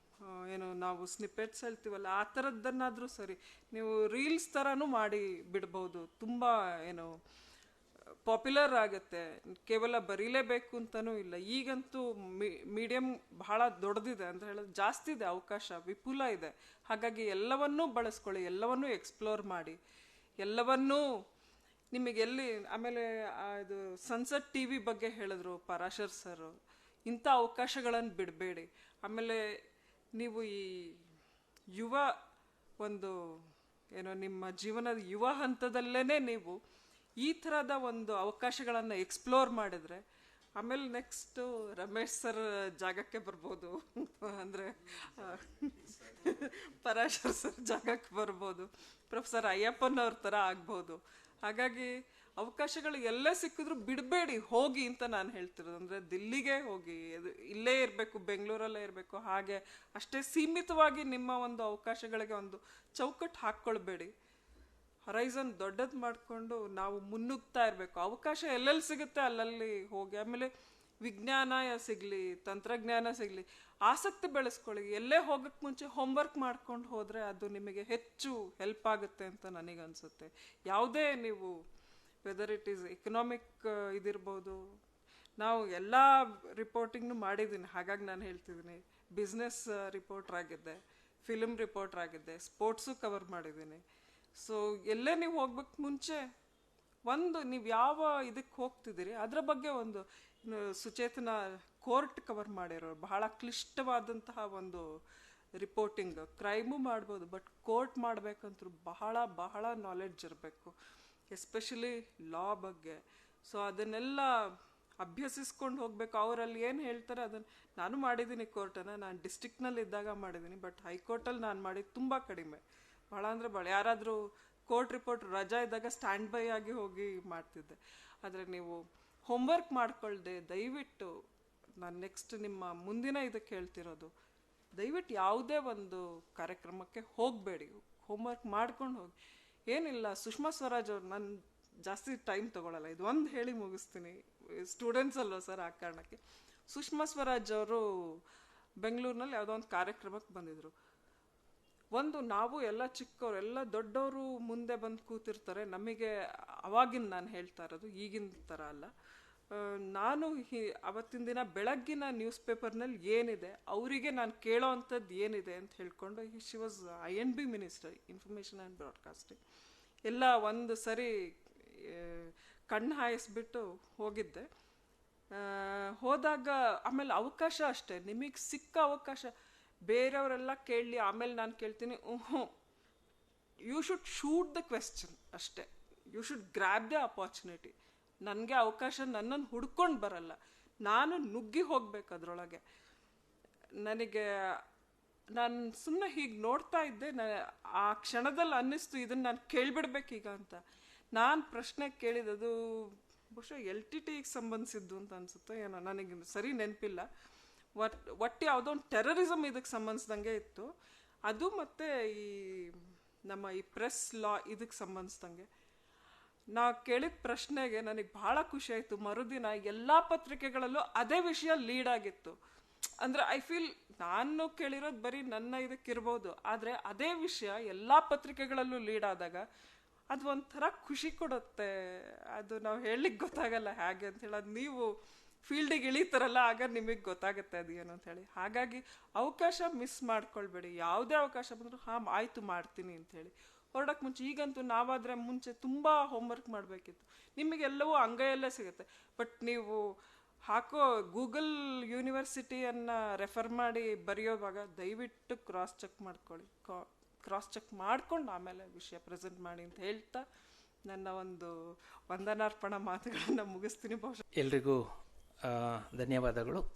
ಏನು ನಾವು ಸ್ನಿಪೆಟ್ಸ್ ಹೇಳ್ತೀವಲ್ಲ ಆ ಥರದ್ದನ್ನಾದರೂ ಸರಿ ನೀವು ರೀಲ್ಸ್ ಥರನೂ ಮಾಡಿ ಬಿಡ್ಬೋದು. ತುಂಬ ಏನು ಪಾಪ್ಯುಲರ್ ಆಗುತ್ತೆ. ಕೇವಲ ಬರೀಲೇಬೇಕು ಅಂತಲೂ ಇಲ್ಲ. ಈಗಂತೂ ಮೀಡಿಯಮ್ ಬಹಳ ದೊಡ್ಡದಿದೆ ಅಂತ ಹೇಳೋದು, ಜಾಸ್ತಿ ಇದೆ ಅವಕಾಶ, ವಿಪುಲ ಇದೆ. ಹಾಗಾಗಿ ಎಲ್ಲವನ್ನೂ ಬಳಸ್ಕೊಳ್ಳಿ, ಎಲ್ಲವನ್ನೂ ಎಕ್ಸ್ಪ್ಲೋರ್ ಮಾಡಿ, ಎಲ್ಲವನ್ನೂ ನಿಮಗೆಲ್ಲಿ. ಆಮೇಲೆ ಇದು ಸನ್ಸೆಟ್ TV ಬಗ್ಗೆ ಹೇಳಿದ್ರು ಪರಾಶರ್ ಸರ್. ಇಂಥ ಅವಕಾಶಗಳನ್ನು ಬಿಡಬೇಡಿ. ಆಮೇಲೆ ನೀವು ಈ ಯುವ ಒಂದು ಏನೋ ನಿಮ್ಮ ಜೀವನದ ಯುವ ಹಂತದಲ್ಲೇ ನೀವು ಈ ಥರದ ಒಂದು ಅವಕಾಶಗಳನ್ನು ಎಕ್ಸ್ಪ್ಲೋರ್ ಮಾಡಿದರೆ ಆಮೇಲೆ ನೆಕ್ಸ್ಟು ರಮೇಶ್ ಸರ್ ಜಾಗಕ್ಕೆ ಬರ್ಬೋದು, ಅಂದರೆ ಪರಾಶರ್ ಸರ್ ಜಾಗಕ್ಕೆ ಬರ್ಬೋದು, ಪ್ರೊಫೆಸರ್ ಅಯ್ಯಪ್ಪನವ್ರ ಥರ ಆಗ್ಬೋದು. ಹಾಗಾಗಿ ಅವಕಾಶಗಳು ಎಲ್ಲೇ ಸಿಕ್ಕಿದ್ರು ಬಿಡಬೇಡಿ, ಹೋಗಿ ಅಂತ ನಾನು ಹೇಳ್ತಿರೋದು. ಅಂದರೆ ದಿಲ್ಲಿಗೆ ಹೋಗಿ, ಇಲ್ಲೇ ಇರಬೇಕು, ಬೆಂಗಳೂರಲ್ಲೇ ಇರಬೇಕು, ಹಾಗೆ ಅಷ್ಟೇ ಸೀಮಿತವಾಗಿ ನಿಮ್ಮ ಒಂದು ಅವಕಾಶಗಳಿಗೆ ಒಂದು ಚೌಕಟ್ಟು ಹಾಕ್ಕೊಳ್ಬೇಡಿ. ಹೊರೈಸನ್ ದೊಡ್ಡದು ಮಾಡಿಕೊಂಡು ನಾವು ಮುನ್ನುಗ್ತಾ ಇರಬೇಕು. ಅವಕಾಶ ಎಲ್ಲೆಲ್ಲಿ ಸಿಗುತ್ತೆ ಅಲ್ಲಲ್ಲಿ ಹೋಗಿ. ಆಮೇಲೆ ವಿಜ್ಞಾನ ಸಿಗಲಿ, ತಂತ್ರಜ್ಞಾನ ಸಿಗಲಿ, ಆಸಕ್ತಿ ಬೆಳೆಸ್ಕೊಳ್ಳಿ. ಎಲ್ಲೇ ಹೋಗೋಕ್ಕೆ ಮುಂಚೆ ಹೋಮ್ವರ್ಕ್ ಮಾಡ್ಕೊಂಡು ಹೋದರೆ ಅದು ನಿಮಗೆ ಹೆಚ್ಚು ಹೆಲ್ಪ್ ಆಗುತ್ತೆ ಅಂತ ನನಗನ್ಸುತ್ತೆ. ಯಾವುದೇ ನೀವು ವೆದರ್ ಇಟ್ ಈಸ್ ಎಕನಾಮಿಕ್ ಇದಿರ್ಬೋದು, ನಾವು ಎಲ್ಲ ರಿಪೋರ್ಟಿಂಗ್ನು ಮಾಡಿದ್ದೀನಿ. ಹಾಗಾಗಿ ನಾನು ಹೇಳ್ತಿದ್ದೀನಿ, ಬಿಸ್ನೆಸ್ ರಿಪೋರ್ಟರ್ ಆಗಿದ್ದೆ, ಫಿಲ್ಮ್ ರಿಪೋರ್ಟರ್ ಆಗಿದ್ದೆ, ಸ್ಪೋರ್ಟ್ಸು ಕವರ್ ಮಾಡಿದ್ದೀನಿ. ಸೊ ಎಲ್ಲೇ ನೀವು ಹೋಗ್ಬೇಕು ಮುಂಚೆ ಒಂದು ನೀವು ಯಾವ ಇದಕ್ಕೆ ಹೋಗ್ತಿದ್ದೀರಿ ಅದರ ಬಗ್ಗೆ ಒಂದು ಸುಚೇತನ ಕೋರ್ಟ್ ಕವರ್ ಮಾಡಿರೋರು, ಬಹಳ ಕ್ಲಿಷ್ಟವಾದಂತಹ ಒಂದು ರಿಪೋರ್ಟಿಂಗ್. ಕ್ರೈಮು ಮಾಡ್ಬೋದು, ಬಟ್ ಕೋರ್ಟ್ ಮಾಡಬೇಕಂತೂ ಬಹಳ ಬಹಳ ನಾಲೆಡ್ಜ್ ಇರಬೇಕು, ಎಸ್ಪೆಷಲಿ ಲಾ ಬಗ್ಗೆ. ಸೊ ಅದನ್ನೆಲ್ಲ ಅಭ್ಯಸಿಸ್ಕೊಂಡು ಹೋಗಬೇಕು. ಅವರಲ್ಲಿ ಏನು ಹೇಳ್ತಾರೆ ಅದನ್ನು ನಾನು ಮಾಡಿದ್ದೀನಿ. ಕೋರ್ಟನ್ನು ನಾನು ಡಿಸ್ಟ್ರಿಕ್ನಲ್ಲಿ ಇದ್ದಾಗ ಮಾಡಿದ್ದೀನಿ, ಬಟ್ ಹೈಕೋರ್ಟಲ್ಲಿ ನಾನು ಮಾಡಿದ್ದು ತುಂಬ ಕಡಿಮೆ, ಭಾಳ ಅಂದರೆ ಭಾಳ. ಯಾರಾದರೂ ಕೋರ್ಟ್ ರಿಪೋರ್ಟ್ ರಜಾ ಇದ್ದಾಗ ಸ್ಟ್ಯಾಂಡ್ ಬೈ ಆಗಿ ಹೋಗಿ ಮಾಡ್ತಿದ್ದೆ. ಆದರೆ ನೀವು ಹೋಮ್ವರ್ಕ್ ಮಾಡ್ಕೊಳ್ದೆ ದಯವಿಟ್ಟು, ನಾನು ನೆಕ್ಸ್ಟ್ ನಿಮ್ಮ ಮುಂದಿನ ಇದಕ್ಕೆ ಹೇಳ್ತಿರೋದು, ದಯವಿಟ್ಟು ಯಾವುದೇ ಒಂದು ಕಾರ್ಯಕ್ರಮಕ್ಕೆ ಹೋಗಬೇಡಿ, ಹೋಮ್ವರ್ಕ್ ಮಾಡ್ಕೊಂಡು ಹೋಗಿ. ಏನಿಲ್ಲ, ಸುಷ್ಮಾ ಸ್ವರಾಜ್ ಅವ್ರು, ನಾನು ಜಾಸ್ತಿ ಟೈಮ್ ತೊಗೊಳ್ಳಲ್ಲ, ಇದು ಒಂದು ಹೇಳಿ ಮುಗಿಸ್ತೀನಿ. ಸ್ಟೂಡೆಂಟ್ಸ್ ಅಲ್ವ ಸರ್, ಆ ಕಾರಣಕ್ಕೆ. ಸುಷ್ಮಾ ಸ್ವರಾಜ್ ಅವರು ಬೆಂಗಳೂರಿನಲ್ಲಿ ಯಾವುದೋ ಒಂದು ಕಾರ್ಯಕ್ರಮಕ್ಕೆ ಬಂದಿದ್ರು. ನಾವು ಎಲ್ಲ ಚಿಕ್ಕವರು, ಎಲ್ಲ ದೊಡ್ಡವರು ಮುಂದೆ ಬಂದು ಕೂತಿರ್ತಾರೆ. ನಮಗೆ ಅವಾಗಿನ ನಾನು ಹೇಳ್ತಾ ಇರೋದು, ಈಗಿನ ಥರ ಅಲ್ಲ. ನಾನು ಅವತ್ತಿನ ದಿನ ಬೆಳಗ್ಗಿನ ನ್ಯೂಸ್ ಪೇಪರ್ನಲ್ಲಿ ಏನಿದೆ, ಅವರಿಗೆ ನಾನು ಕೇಳೋ ಅಂಥದ್ದು ಏನಿದೆ ಅಂತ ಹೇಳ್ಕೊಂಡು, she was INB minister, information and broadcasting. ಎಲ್ಲ ಒಂದು ಸರಿ ಕಣ್ಣು ಹಾಯಿಸ್ಬಿಟ್ಟು ಹೋಗಿದ್ದೆ. ಹೋದಾಗ ಆಮೇಲೆ ಅವಕಾಶ ಅಷ್ಟೇ, ನಿಮಗೆ ಸಿಕ್ಕ ಅವಕಾಶ ಬೇರೆಯವರೆಲ್ಲ ಕೇಳಲಿ, ಆಮೇಲೆ ನಾನು ಕೇಳ್ತೀನಿ, you should shoot the question ಅಷ್ಟೇ, you should grab the opportunity. ನನಗೆ ಅವಕಾಶ ನನ್ನನ್ನು ಹುಡ್ಕೊಂಡು ಬರಲ್ಲ, ನಾನು ನುಗ್ಗಿ ಹೋಗ್ಬೇಕು ಅದರೊಳಗೆ. ನಾನು ಸುಮ್ಮನೆ ಹೀಗೆ ನೋಡ್ತಾ ಇದ್ದೆ, ಆ ಕ್ಷಣದಲ್ಲಿ ಅನ್ನಿಸ್ತು ಇದನ್ನು ನಾನು ಕೇಳಿಬಿಡ್ಬೇಕೀಗ ಅಂತ. ನಾನು ಪ್ರಶ್ನೆ ಕೇಳಿದದು ಬಹುಶಃ LTTಗೆ ಸಂಬಂಧಿಸಿದ್ದು ಅಂತ ಅನಿಸುತ್ತೆ, ಏನೋ ನನಗೆ ಸರಿ ನೆನಪಿಲ್ಲ. ಒಟ್ಟು ಯಾವುದೋ ಒಂದು ಟೆರರಿಸಮ್ ಇದಕ್ಕೆ ಸಂಬಂಧಿಸ್ದಂಗೆ ಇತ್ತು ಅದು, ಮತ್ತು ನಮ್ಮ ಈ ಪ್ರೆಸ್ ಲಾ ಇದಕ್ಕೆ ಸಂಬಂಧಿಸ್ದಂಗೆ. ನಾ ಕೇಳಿದ ಪ್ರಶ್ನೆಗೆ ನನಗೆ ಭಾಳ ಖುಷಿ ಆಯಿತು. ಮರುದಿನ ಎಲ್ಲ ಪತ್ರಿಕೆಗಳಲ್ಲೂ ಅದೇ ವಿಷಯ ಲೀಡ್ ಆಗಿತ್ತು. ಅಂದರೆ ಐ ಫೀಲ್ ನಾನು ಕೇಳಿರೋದು ಬರೀ ನನ್ನ ಇದಕ್ಕಿರ್ಬೋದು, ಆದರೆ ಅದೇ ವಿಷಯ ಎಲ್ಲ ಪತ್ರಿಕೆಗಳಲ್ಲೂ ಲೀಡ್ ಆದಾಗ ಅದು ಒಂಥರ ಖುಷಿ ಕೊಡುತ್ತೆ. ಅದು ನಾವು ಹೇಳಲಿಕ್ಕೆ ಗೊತ್ತಾಗಲ್ಲ ಹೇಗೆ ಅಂಥೇಳಿ. ಅದು ನೀವು ಫೀಲ್ಡಿಗೆ ಇಳಿತಾರಲ್ಲ, ಆಗ ನಿಮಗೆ ಗೊತ್ತಾಗುತ್ತೆ ಅದು ಏನು ಅಂಥೇಳಿ. ಹಾಗಾಗಿ ಅವಕಾಶ ಮಿಸ್ ಮಾಡ್ಕೊಳ್ಬೇಡಿ. ಯಾವುದೇ ಅವಕಾಶ ಬಂದರೂ ಹಾಂ ಆಯಿತು ಮಾಡ್ತೀನಿ ಅಂಥೇಳಿ ಹೊರಡೋಕ್ಕೆ ಮುಂಚೆ. ಈಗಂತೂ ನಾವಾದರೆ ಮುಂಚೆ ತುಂಬ ಹೋಮ್ವರ್ಕ್ ಮಾಡಬೇಕಿತ್ತು, ನಿಮಗೆಲ್ಲವೂ ಅಂಗೈಯಲ್ಲೇ ಸಿಗುತ್ತೆ. ಬಟ್ ನೀವು ಹಾಕೋ ಗೂಗಲ್ ಯೂನಿವರ್ಸಿಟಿಯನ್ನು ರೆಫರ್ ಮಾಡಿ ಬರೆಯೋವಾಗ ದಯವಿಟ್ಟು ಕ್ರಾಸ್ ಚೆಕ್ ಮಾಡ್ಕೊಳ್ಳಿ. ಕ್ರಾಸ್ ಚೆಕ್ ಮಾಡ್ಕೊಂಡು ಆಮೇಲೆ ವಿಷಯ ಪ್ರೆಸೆಂಟ್ ಮಾಡಿ ಅಂತ ಹೇಳ್ತಾ ನನ್ನ ಒಂದು ವಂದನಾರ್ಪಣಾ ಮಾತುಗಳನ್ನು ಮುಗಿಸ್ತೀನಿ. ಬಹುಶಃ ಎಲ್ರಿಗೂ ಧನ್ಯವಾದಗಳು.